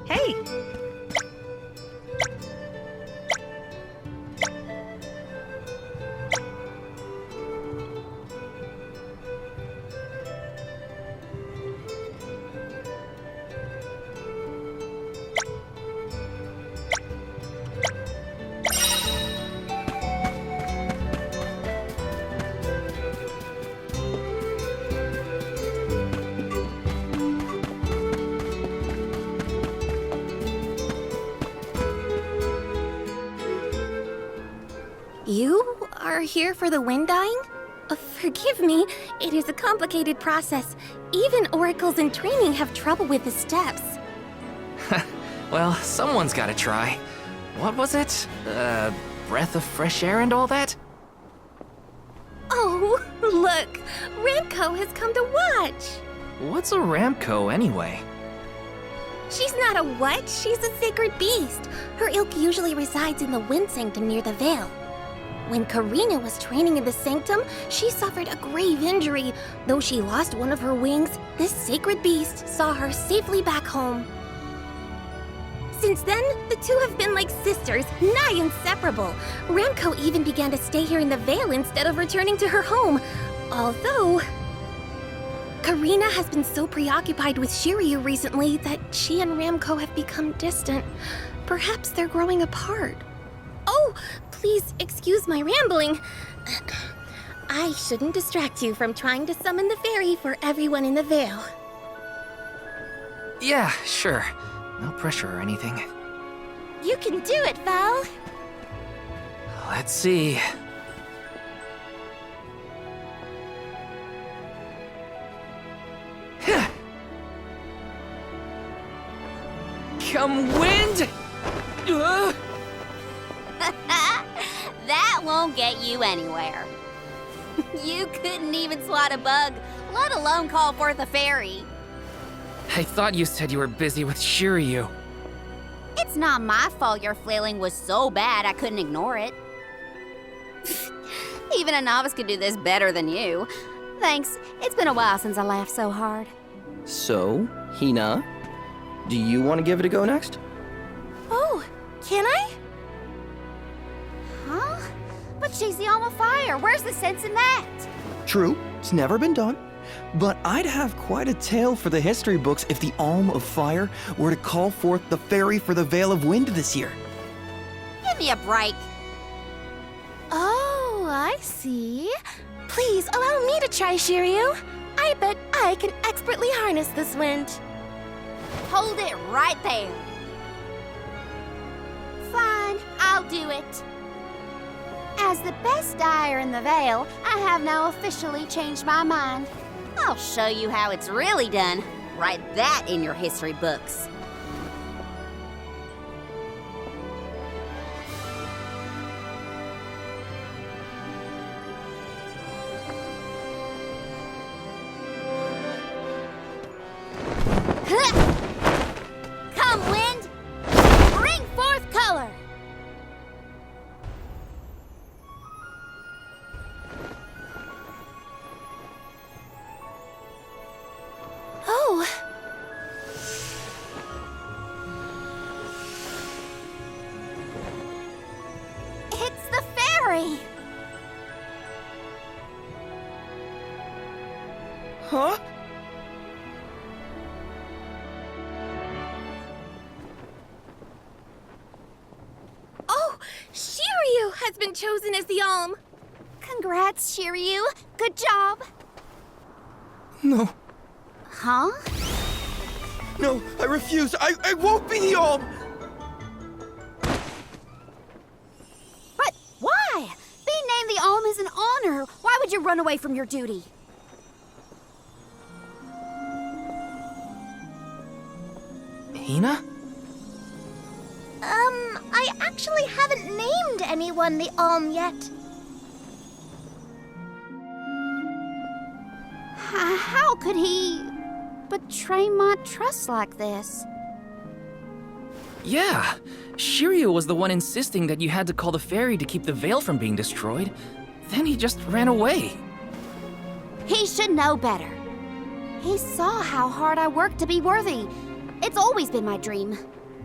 Speaker 17: Hey!
Speaker 11: You are here for the wind dying? Forgive me, it is a complicated process. Even oracles in training have trouble with the steps.
Speaker 9: Well, someone's gotta try. What was it? Breath of fresh air and all that?
Speaker 11: Oh, look! Ramco has come to watch!
Speaker 9: What's a Ramco anyway?
Speaker 11: She's not a what? She's a sacred beast. Her ilk usually resides in the wind sanctum near the veil. When Karina was training in the sanctum, she suffered a grave injury. Though she lost one of her wings, this sacred beast saw her safely back home. Since then, the two have been like sisters, nigh inseparable. Ramco even began to stay here in the Vale instead of returning to her home. Although, Karina has been so preoccupied with Shiryu recently that she and Ramco have become distant. Perhaps they're growing apart. Oh, please excuse my rambling. I shouldn't distract you from trying to summon the fairy for everyone in the Vale.
Speaker 9: Yeah, sure. No pressure or anything.
Speaker 11: You can do it, Val.
Speaker 9: Let's see. Come wind!
Speaker 19: That won't get you anywhere. You couldn't even swat a bug, let alone call forth a fairy.
Speaker 9: I thought you said you were busy with Shiryu.
Speaker 19: It's not my fault your flailing was so bad I couldn't ignore it. Even a novice could do this better than you. Thanks, it's been a while since I laughed so hard.
Speaker 21: So, Hinna, do you want to give it a go next?
Speaker 11: Oh, can I?
Speaker 19: Huh? But she's the Alm of Fire. Where's the sense in that?
Speaker 21: True, it's never been done. But I'd have quite a tale for the history books if the Alm of Fire were to call forth the fairy for the Veil of Wind this year.
Speaker 19: Give me a break.
Speaker 11: Oh, I see. Please allow me to try, Shiryu. I bet I can expertly harness this wind.
Speaker 19: Hold it right there. Fine, I'll do it. As the best dyer in the Vale, I have now officially changed my mind. I'll show you how it's really done. Write that in your history books. Come, wind! Bring forth color!
Speaker 11: Oh.
Speaker 19: It's the fairy!
Speaker 21: Huh?
Speaker 11: Oh, Shiryu has been chosen as the Alm.
Speaker 19: Congrats, Shiryu. Good job.
Speaker 21: No.
Speaker 19: Huh?
Speaker 21: No, I refuse. I won't be the Alm!
Speaker 19: But why? Being named the Alm is an honor. Why would you run away from your duty?
Speaker 9: Hinna?
Speaker 1: I actually haven't named anyone the Alm yet.
Speaker 19: How could he betray my trust like this?
Speaker 9: Yeah, Shiryu was the one insisting that you had to call the fairy to keep the veil from being destroyed. Then he just ran away.
Speaker 19: He should know better. He saw how hard I worked to be worthy. It's always been my dream,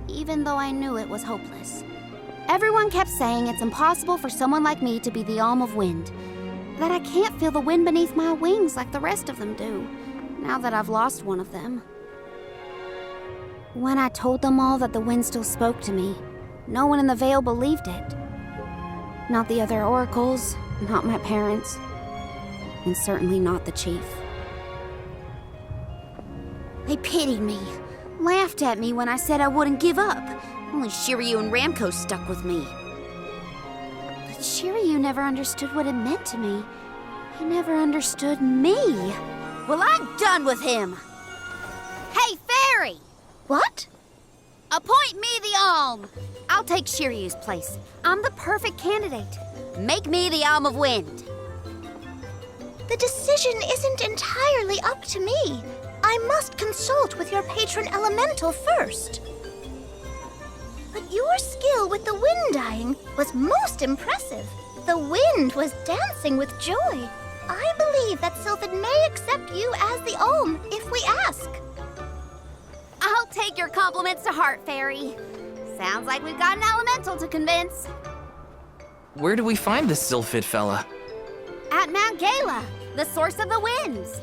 Speaker 19: even though I knew it was hopeless. Everyone kept saying it's impossible for someone like me to be the Alm of Wind, that I can't feel the wind beneath my wings like the rest of them do, now that I've lost one of them. When I told them all that the wind still spoke to me, no one in the Vale believed it. Not the other oracles, not my parents, and certainly not the chief. They pitied me, laughed at me when I said I wouldn't give up. Only Shiryu and Ramco stuck with me. But Shiryu never understood what it meant to me. He never understood me. Well, I'm done with him. Hey, Fairy!
Speaker 1: What?
Speaker 19: Appoint me the Alm. I'll take Shiryu's place. I'm the perfect candidate. Make me the Alm of Wind.
Speaker 1: The decision isn't entirely up to me. I must consult with your patron elemental first. But your skill with the wind dying was most impressive. The wind was dancing with joy. I believe that Sylphid may accept you as the Alm if we ask.
Speaker 19: I'll take your compliments to heart, Fairy. Sounds like we've got an elemental to convince.
Speaker 9: Where do we find this Sylphid fella?
Speaker 19: At Mount Gala, the source of the winds.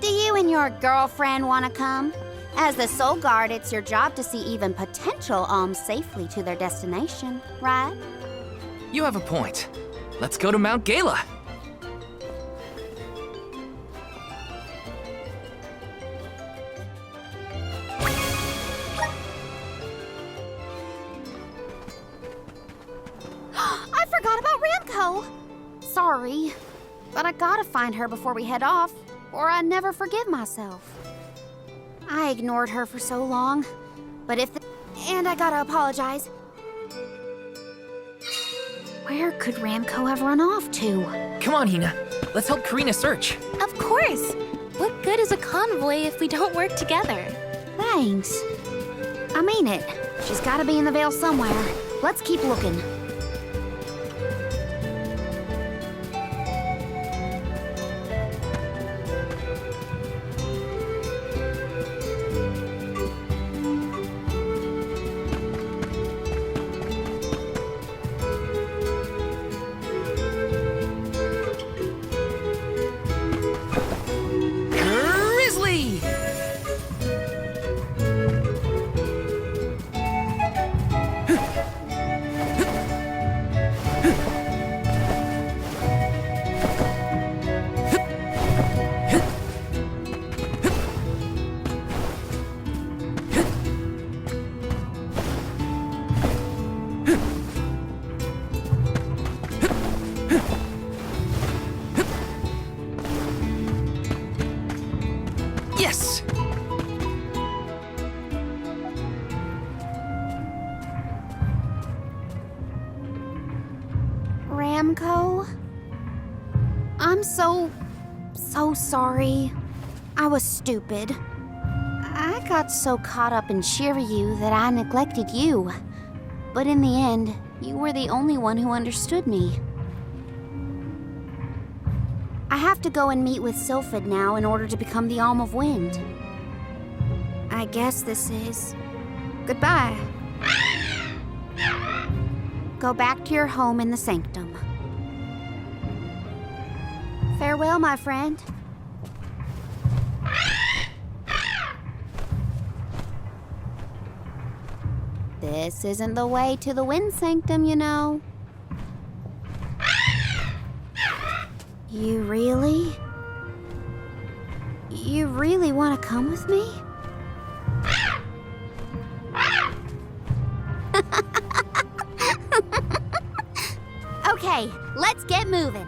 Speaker 19: Do you and your girlfriend want to come? As the Soul Guard, it's your job to see even potential alms safely to their destination, right?
Speaker 9: You have a point. Let's go to Mount Gala.
Speaker 19: I forgot about Ramco. Sorry, but I gotta find her before we head off, or I'd never forgive myself. I ignored her for so long, but and I gotta apologize. Where could Ramco have run off to?
Speaker 9: Come on, Hinna. Let's help Karina search.
Speaker 11: Of course. What good is a convoy if we don't work together?
Speaker 19: Thanks. I mean it. She's gotta be in the Vale somewhere. Let's keep looking.
Speaker 9: Yes!
Speaker 19: Ramco? I'm so sorry. I was stupid. I got so caught up in Shiryu that I neglected you. But in the end, you were the only one who understood me. I have to go and meet with Sylphid now in order to become the Alm of Wind. I guess this is goodbye. Go back to your home in the sanctum. Farewell, my friend. This isn't the way to the Wind Sanctum, you know. You really want to come with me? Okay, let's get moving.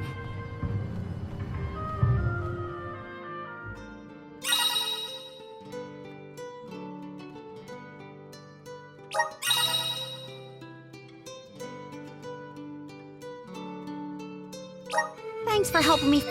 Speaker 19: Thanks for helping me.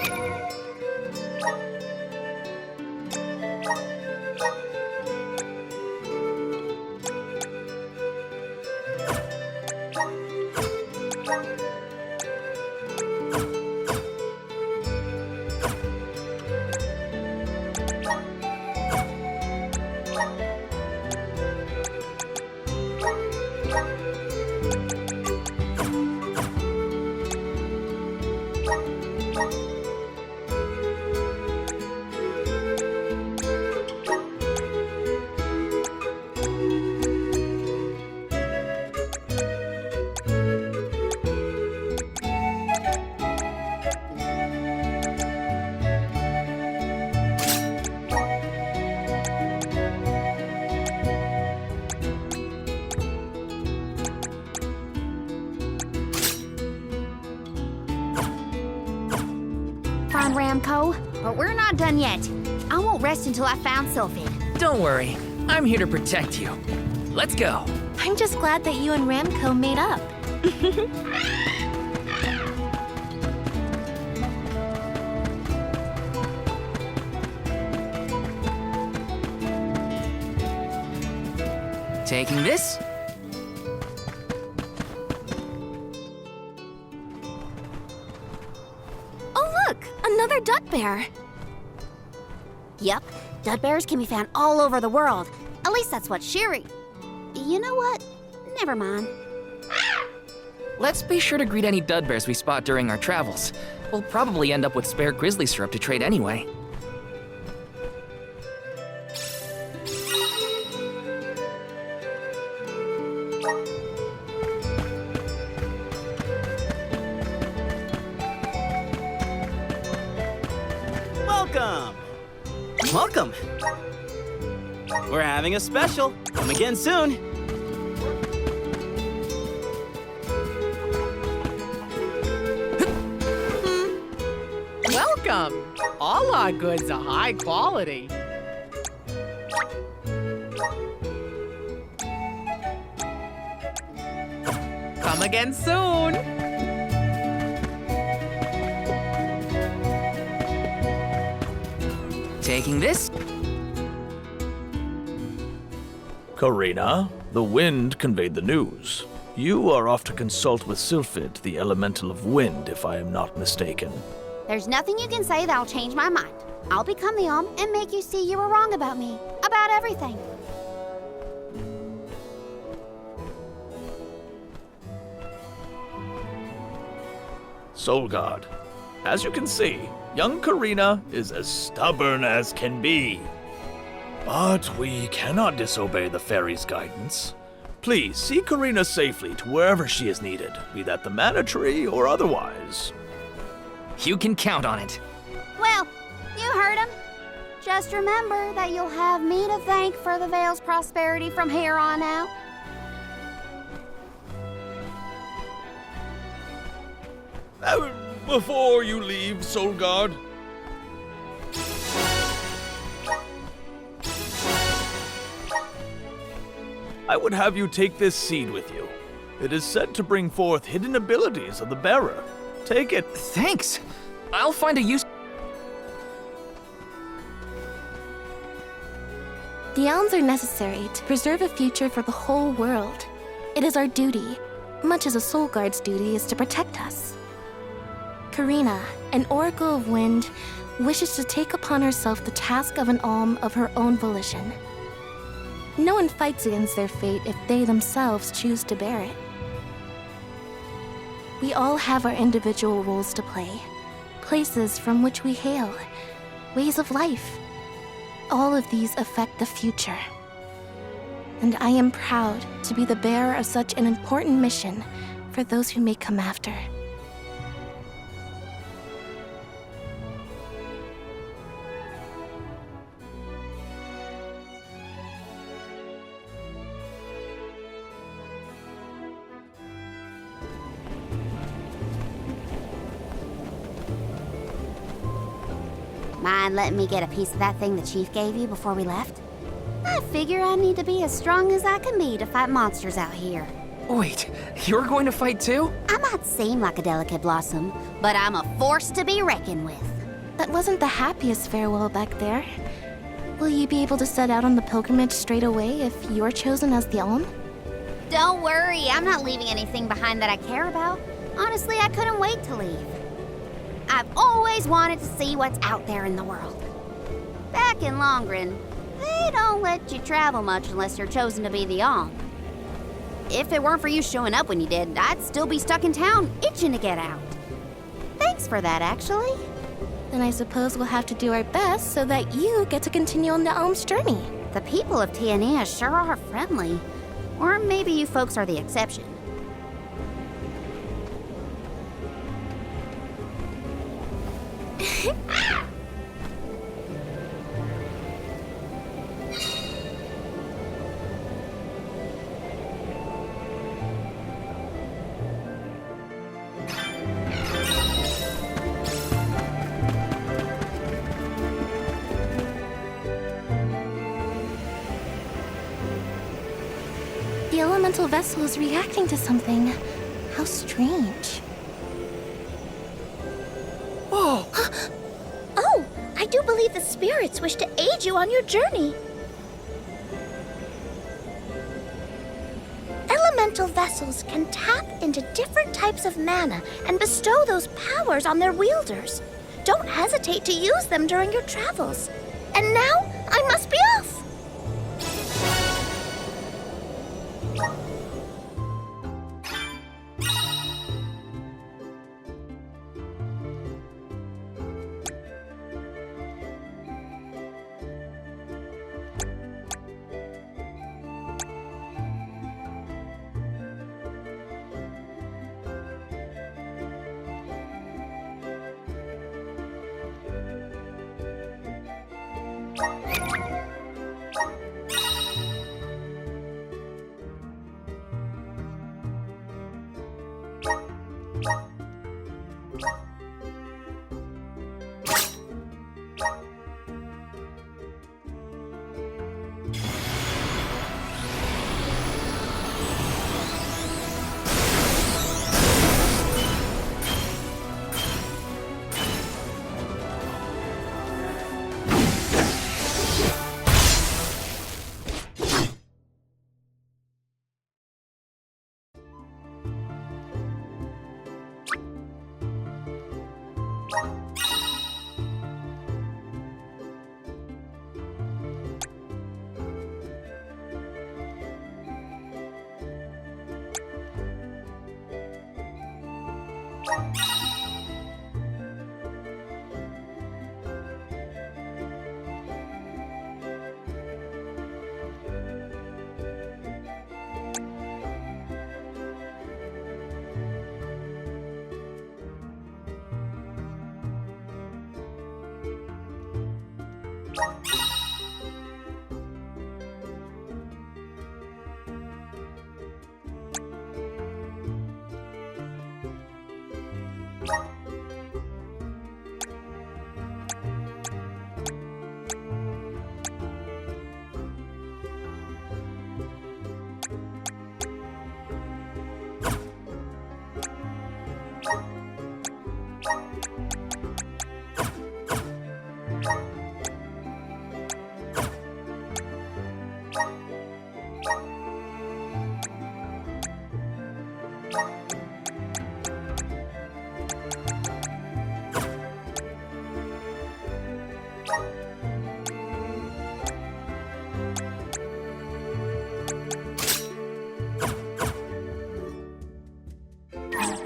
Speaker 19: Ramco, but we're not done yet. I won't rest until I found Sylphid.
Speaker 9: Don't worry, I'm here to protect you. Let's go.
Speaker 11: I'm just glad that you and Ramco made up.
Speaker 9: Taking this.
Speaker 11: Another duck bear.
Speaker 19: Yep, duck bears can be found all over the world. At least that's what Shiri. You know what? Never mind.
Speaker 9: Let's be sure to greet any dud bears we spot during our travels. We'll probably end up with spare grizzly syrup to trade anyway.
Speaker 16: Welcome! We're having a special. Come again soon.
Speaker 17: Welcome! All our goods are high quality. Come again soon.
Speaker 9: Taking this.
Speaker 15: Karina, the wind conveyed the news. You are off to consult with Sylphid, the elemental of wind, if I am not mistaken.
Speaker 19: There's nothing you can say that'll change my mind. I'll become the Alm and make you see you were wrong about me. About everything.
Speaker 15: Soul God, as you can see, young Karina is as stubborn as can be. But we cannot disobey the fairy's guidance. Please see Karina safely to wherever she is needed, be that the mana tree or otherwise.
Speaker 9: You can count on it.
Speaker 19: Well, you heard him. Just remember that you'll have me to thank for the Vale's prosperity from here on out.
Speaker 15: Before you leave, Soul God, I would have you take this seed with you. It is said to bring forth hidden abilities of the bearer. Take it.
Speaker 9: Thanks. I'll find a use.
Speaker 11: The elms are necessary to preserve a future for the whole world. It is our duty, much as a soul guard's duty is to protect us. Karina, an oracle of wind, wishes to take upon herself the task of an alm of her own volition. No one fights against their fate if they themselves choose to bear it. We all have our individual roles to play, places from which we hail, ways of life. All of these affect the future. And I am proud to be the bearer of such an important mission for those who may come after.
Speaker 19: Mind letting me get a piece of that thing the chief gave you before we left? I figure I need to be as strong as I can be to fight monsters out here.
Speaker 9: Wait, you're going to fight too?
Speaker 19: I might seem like a delicate blossom, but I'm a force to be reckoned with.
Speaker 11: That wasn't the happiest farewell back there. Will you be able to set out on the pilgrimage straight away if you're chosen as the Alm?
Speaker 19: Don't worry, I'm not leaving anything behind that I care about. Honestly, I couldn't wait to leave. I've always wanted to see what's out there in the world. Back in Longren, they don't let you travel much unless you're chosen to be the Alm. If it weren't for you showing up when you did, I'd still be stuck in town, itching to get out. Thanks for that, actually.
Speaker 11: Then I suppose we'll have to do our best so that you get to continue on the Alm's journey.
Speaker 19: The people of Tiania sure are friendly. Or maybe you folks are the exception.
Speaker 11: The elemental vessel is reacting to something. How strange.
Speaker 1: Whoa! Oh, I do believe the spirits wish to aid you on your journey. Elemental vessels can tap into different types of mana and bestow those powers on their wielders. Don't hesitate to use them during your travels. And now, I must be off!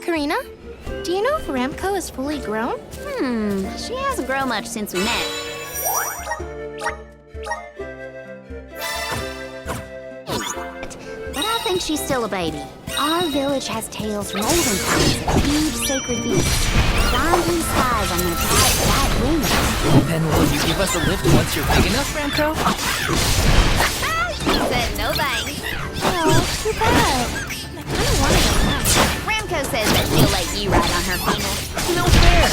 Speaker 11: Karina, do you know if Ramco is fully grown?
Speaker 19: She hasn't grown much since we met. But I think she's still a baby. Our village has tales from olden times of huge sacred beasts, flying through the skies on their bright wings.
Speaker 9: Then will you give us a lift once you're big enough, Ramco?
Speaker 19: She said no thanks.
Speaker 11: Oh, too bad. I kind of wanted to know.
Speaker 19: Ramco says that she'll let you ride on her penis.
Speaker 9: No fair.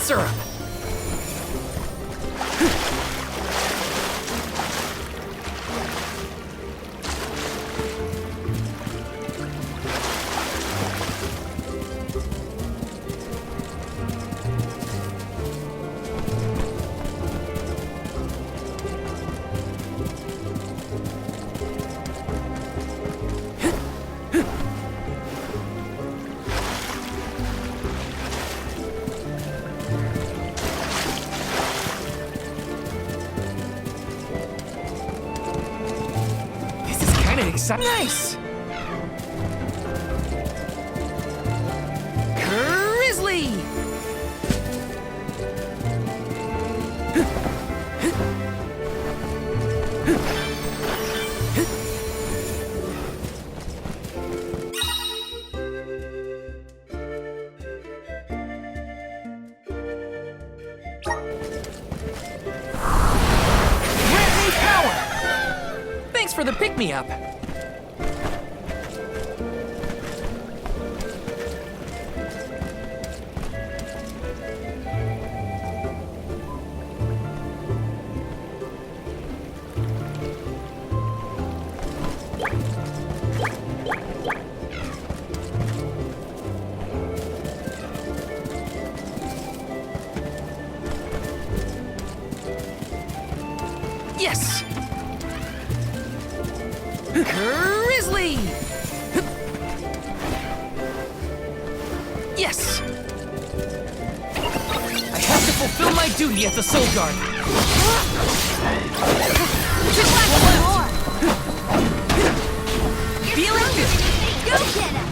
Speaker 7: syrup. Nice! Grizzly! Grant me power! Thanks for the pick-me-up. Yes! Grizzly! Yes! I have to fulfill my duty at the Soul Guard. Feeling good.
Speaker 1: Go get him!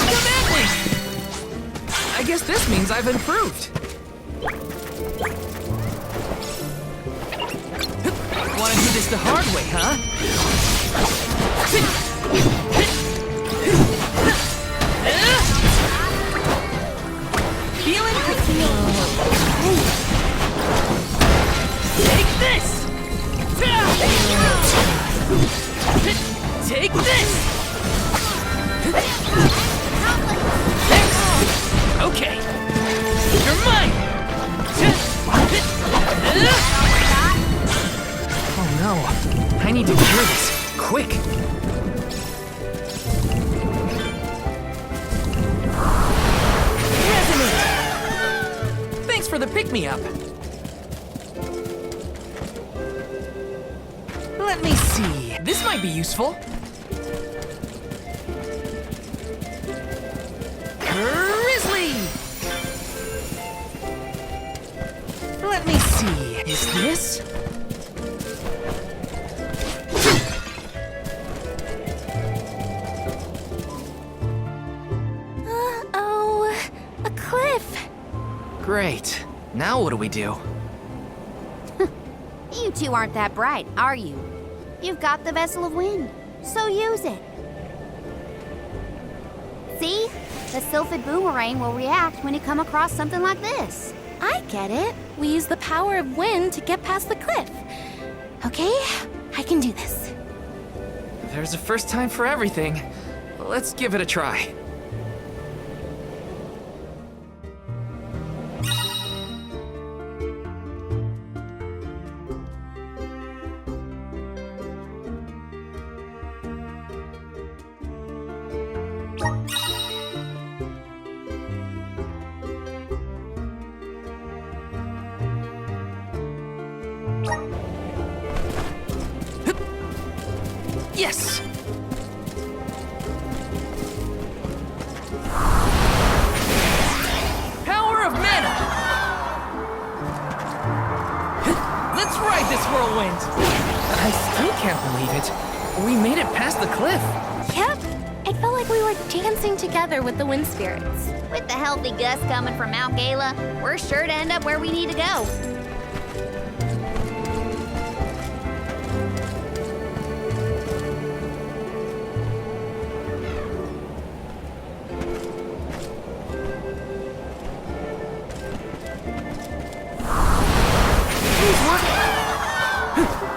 Speaker 7: Command me! I guess this means I've improved. Wanna do this the hard way, huh? Feeling good. Take this! Take this! Okay. You're mine! Oh no. I need to clear this. Quick! Resonate! Thanks for the pick-me-up. Let me see. This might be useful. Grizzly! Let me see. Is this?
Speaker 11: Oh, a cliff.
Speaker 7: Great. Now what do we do?
Speaker 19: You two aren't that bright, are you? You've got the Vessel of Wind, so use it. See? The Sylphid Boomerang will react when you come across something like this.
Speaker 11: I get it. We use the power of wind to get past the cliff. Okay, I can do this.
Speaker 7: There's a first time for everything. Let's give it a try. Yes! Power of mana! Let's ride this whirlwind! I still can't believe it. We made it past the cliff.
Speaker 11: Yep. It felt like we were dancing together with the wind spirits.
Speaker 19: With the healthy gust coming from Mount Gala, we're sure to end up where we need to go.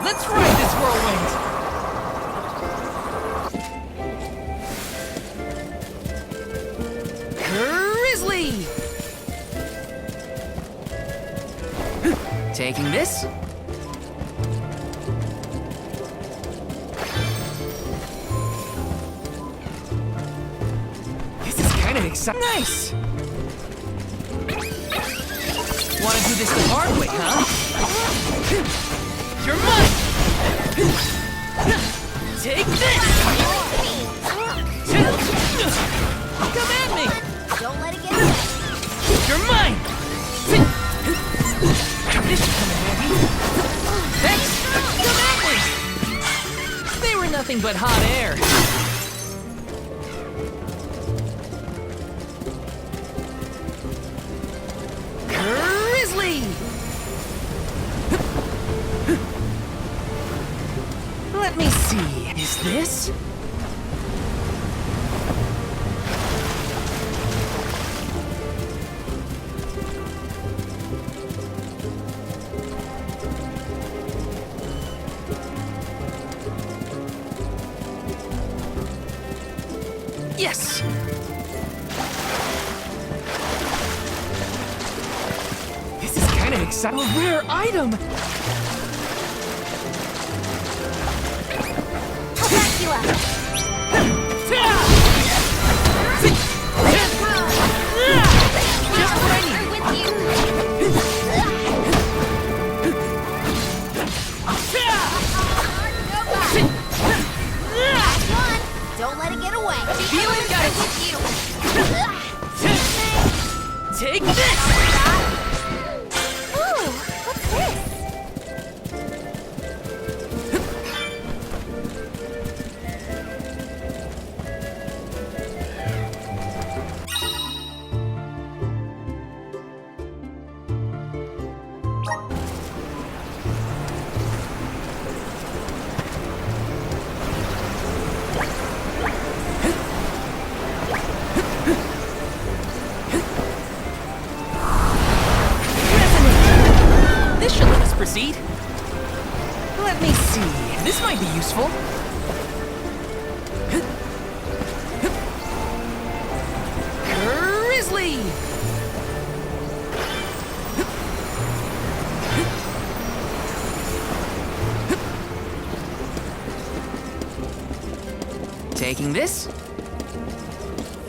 Speaker 7: Let's ride this whirlwind! Grizzly!
Speaker 9: Taking this. This is kind of exciting. Nice! Wanna do this the hard way, huh? You're mine! Take this! Come at me!
Speaker 19: Don't let it get away.
Speaker 9: You're mine! This should come in handy. Thanks! Come at me! They were nothing but hot air. Grizzly! Let me see. Is this? Yes! This is kind of exciting. A rare item!
Speaker 19: I'll back you up.
Speaker 9: Just what I need.
Speaker 19: With you. Last one. Don't let it get away.
Speaker 9: Feeling got it.
Speaker 19: With you.
Speaker 9: Take this!
Speaker 19: Ooh, what's this?
Speaker 9: This should let us proceed. Let me see. This might be useful. Grizzly! Taking this?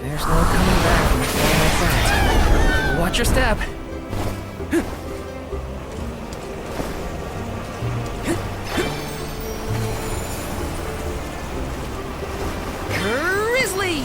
Speaker 9: There's no coming back from a thing like that. Watch your step. Grizzly!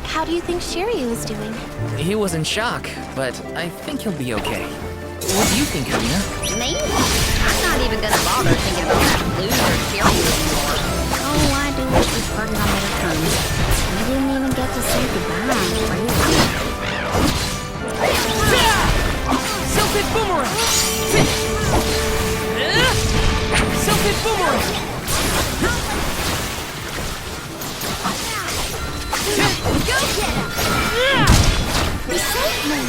Speaker 11: How do you think Shiryu is doing?
Speaker 9: He was in shock, but I think he'll be okay. What do you think, Hinna?
Speaker 19: Me? I'm not even gonna bother thinking about that loser Shiryu anymore. Oh, I do wish this party on better terms. We didn't even get to say goodbye, really.
Speaker 9: Self-hit boomerang! Self-hit boomerang!
Speaker 19: Go get him!
Speaker 11: You saved me!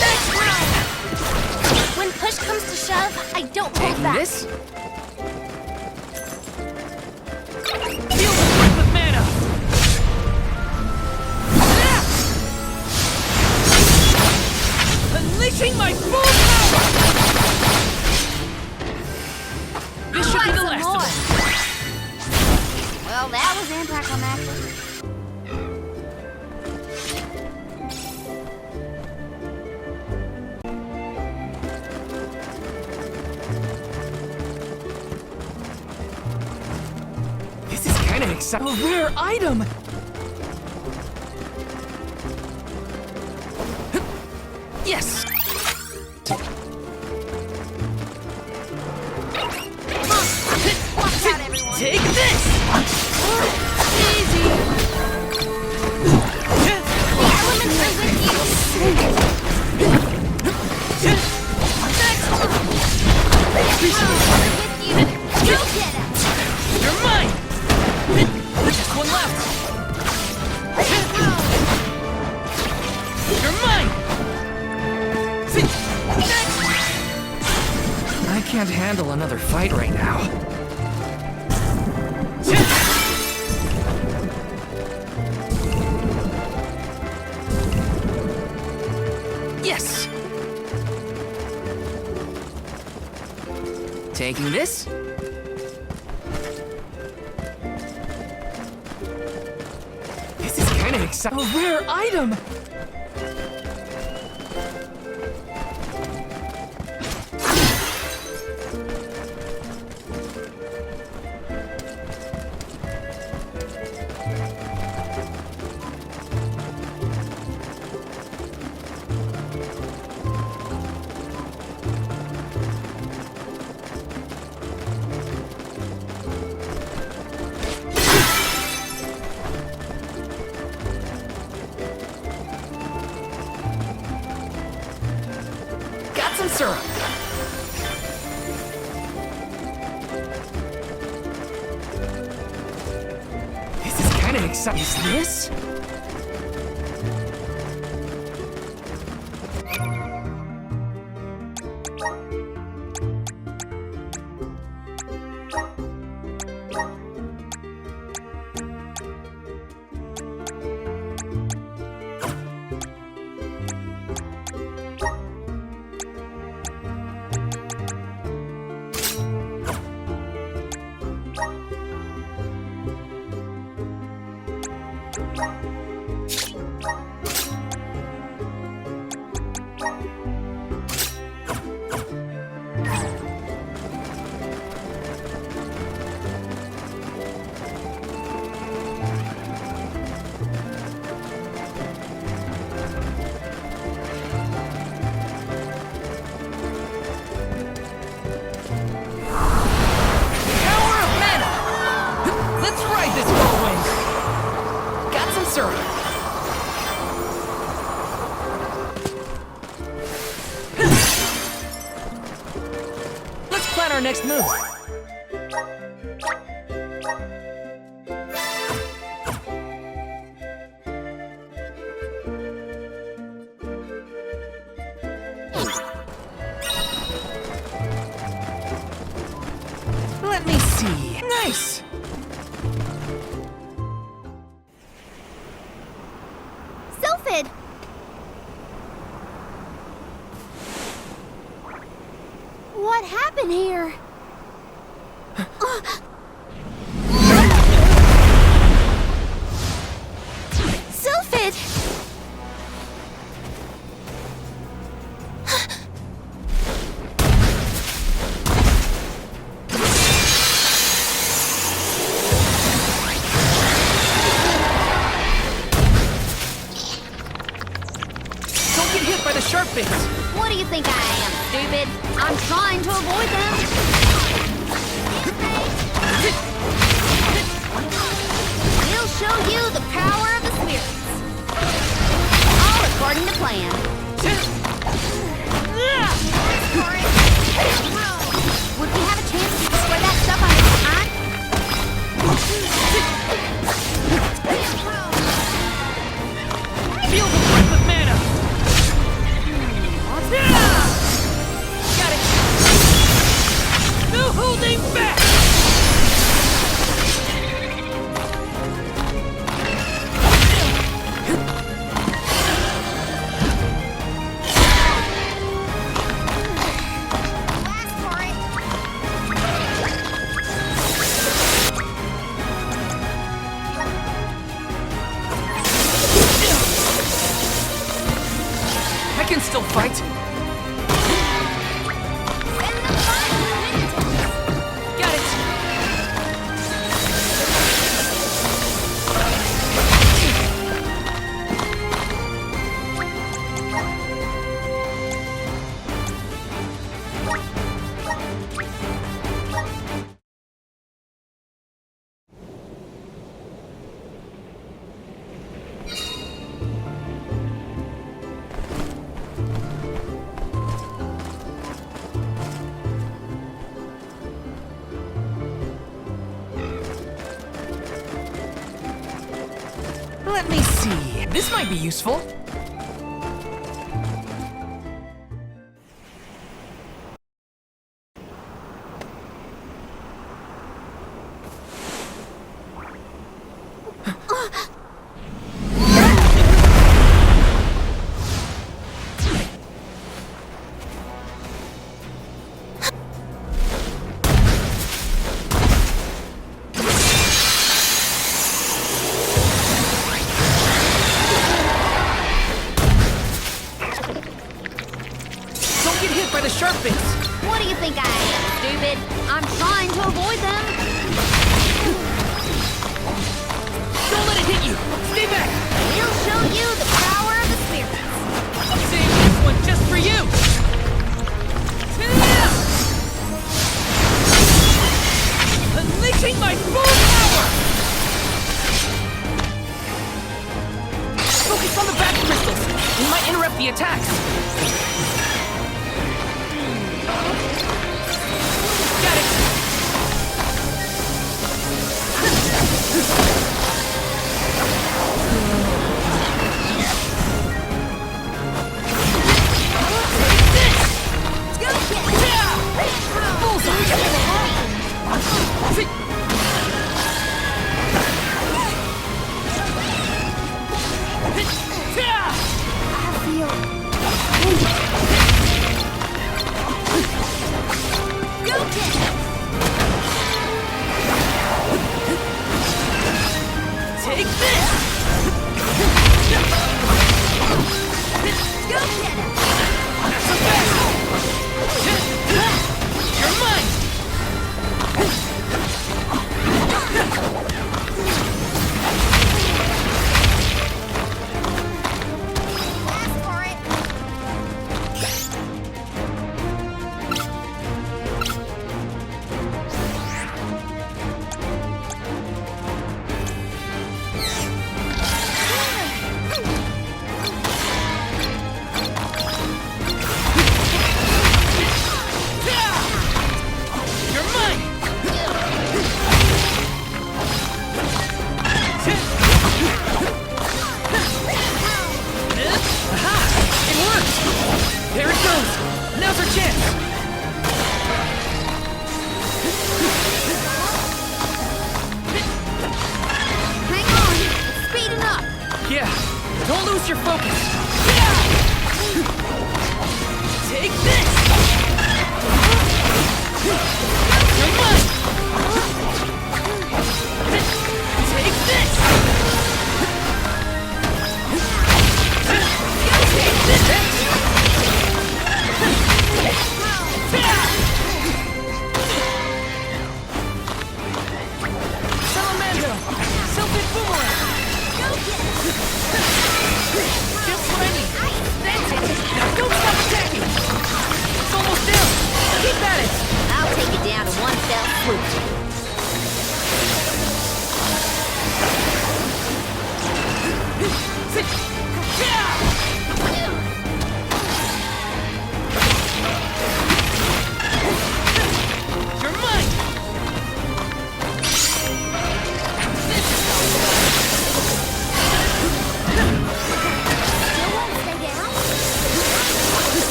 Speaker 19: Next round!
Speaker 11: When push comes to shove, I don't hold back.
Speaker 9: This? Feel the grip of mana! Unleashing my full power! This should be the last of them.
Speaker 19: Well, that was anticlimactic.
Speaker 9: This is kind of exciting. A rare item! Yes!
Speaker 19: Watch out, everyone.
Speaker 9: Take this! Easy!
Speaker 19: The elements are with you.
Speaker 9: Next!
Speaker 19: With you. Go get him.
Speaker 9: You're mine! Just one left! You're mine! Next! I can't handle another fight right now. Yes! Taking this. This is kind of exciting. A rare item! Some syrup. This is kind of exciting. Is this? Our next move. Let me see. Nice.
Speaker 1: Sylphid! What happened here? Sylphid!
Speaker 9: Don't get hit by the sharp bits.
Speaker 19: What do you think I am, stupid? I'm trying to avoid them. We'll show you the power of the spirits. All according to plan. Would we have a chance to destroy that stuff on its eye?
Speaker 2: Feel the breath of mana!
Speaker 9: Got it!
Speaker 2: No holding back!
Speaker 9: I can still fight. Got it. Let me see. This might be useful.
Speaker 7: get hit by the sharp bits.
Speaker 19: What do you think I am, stupid? I'm trying to avoid them.
Speaker 7: Don't let it hit you. Stay back.
Speaker 19: We'll show you the power of the spirits.
Speaker 7: Save this one just for you. Unleashing my full power. Focus on the back crystals. They might interrupt the attacks. Got it.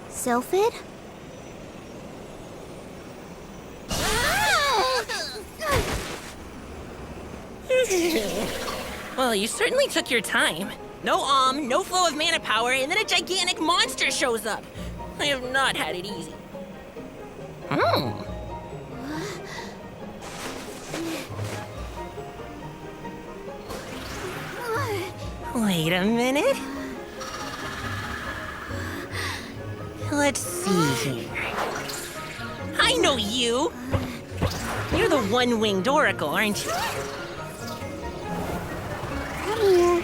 Speaker 1: Sylphid?
Speaker 5: Well, you certainly took your time. No Alm, no flow of mana power, and then a gigantic monster shows up. I have not had it easy. Wait a minute. Let's see here. I know you! You're the one-winged oracle, aren't you?
Speaker 19: Come here.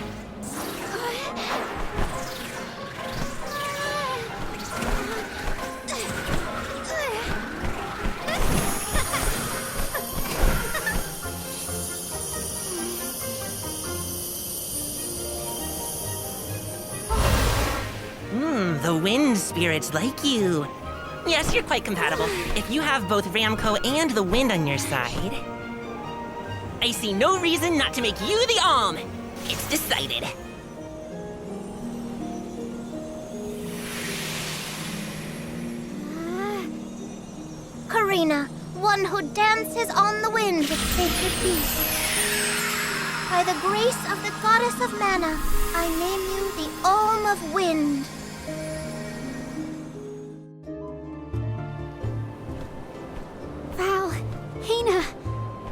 Speaker 5: The wind spirits like you. Yes, you're quite compatible. If you have both Ramco and the wind on your side, I see no reason not to make you the Alm. It's decided.
Speaker 1: Karina, one who dances on the wind with sacred beasts. By the grace of the goddess of mana, I name you the Alm of Wind.
Speaker 19: Wow, Hinna,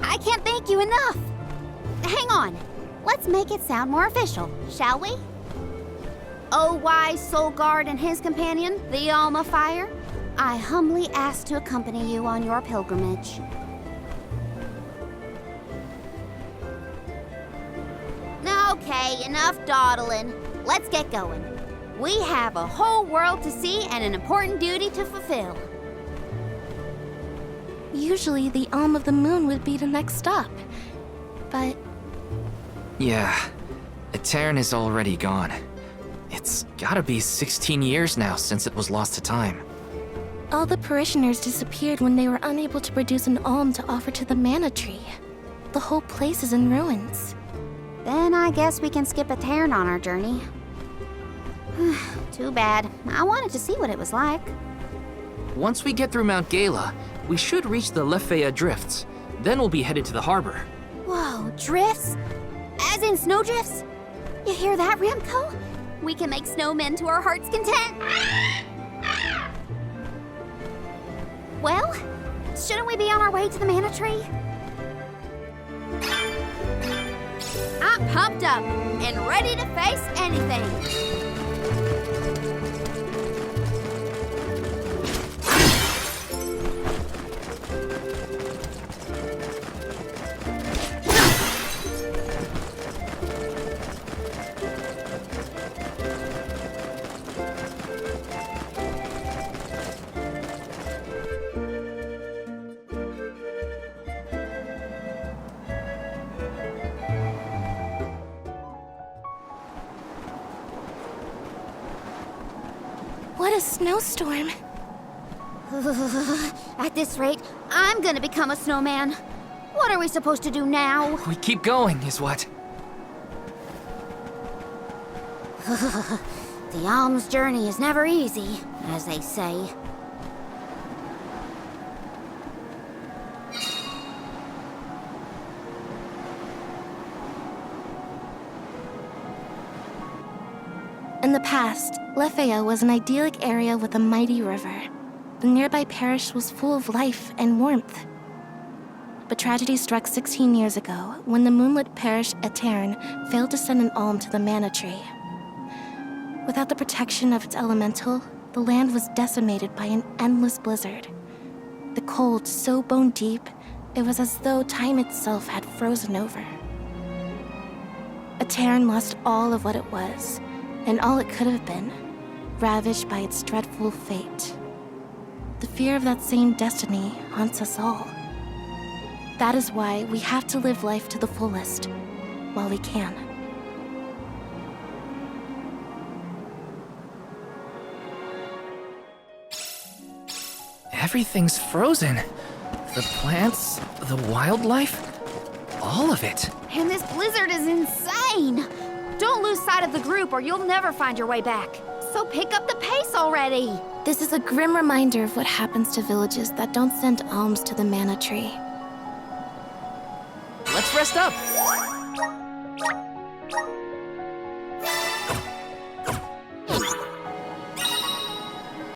Speaker 19: I can't thank you enough. Hang on, let's make it sound more official, shall we? O wise soul guard and his companion, the Alm of Fire, I humbly ask to accompany you on your pilgrimage. Okay, enough dawdling. Let's get going. We have a whole world to see and an important duty to fulfill.
Speaker 11: Usually the Alm of the Moon would be the next stop. But...
Speaker 9: Yeah, Etern is already gone. It's gotta be 16 years now since it was lost to time.
Speaker 11: all the parishioners disappeared when they were unable to produce an alm to offer to the mana tree. The whole place is in ruins.
Speaker 19: Then I guess we can skip Etern on our journey. Too bad. I wanted to see what it was like.
Speaker 9: Once we get through Mount Gala, we should reach the Lefeya Drifts. Then we'll be headed to the harbor.
Speaker 19: Whoa, drifts? As in snowdrifts? You hear that, Remco? We can make snowmen to our heart's content. Well, shouldn't we be on our way to the mana tree? I'm pumped up and ready to face anything.
Speaker 11: What a snowstorm.
Speaker 19: At this rate, I'm gonna become a snowman. What are we supposed to do now?
Speaker 9: We keep going, is what?
Speaker 19: The alm's journey is never easy, as they say.
Speaker 11: In the past, Lefeya was an idyllic area with a mighty river. The nearby parish was full of life and warmth. But tragedy struck 16 years ago when the moonlit parish Etern failed to send an alm to the mana tree. Without the protection of its elemental, the land was decimated by an endless blizzard. The cold so bone deep, it was as though time itself had frozen over. Etern lost all of what it was, and all it could have been, ravaged by its dreadful fate. The fear of that same destiny haunts us all. That is why we have to live life to the fullest, while we can.
Speaker 9: Everything's frozen. The plants, the wildlife, all of it.
Speaker 19: And this blizzard is insane! Don't lose sight of the group or you'll never find your way back. So pick up the pace already!
Speaker 11: This is a grim reminder of what happens to villages that don't send alms to the mana tree.
Speaker 9: Let's rest up!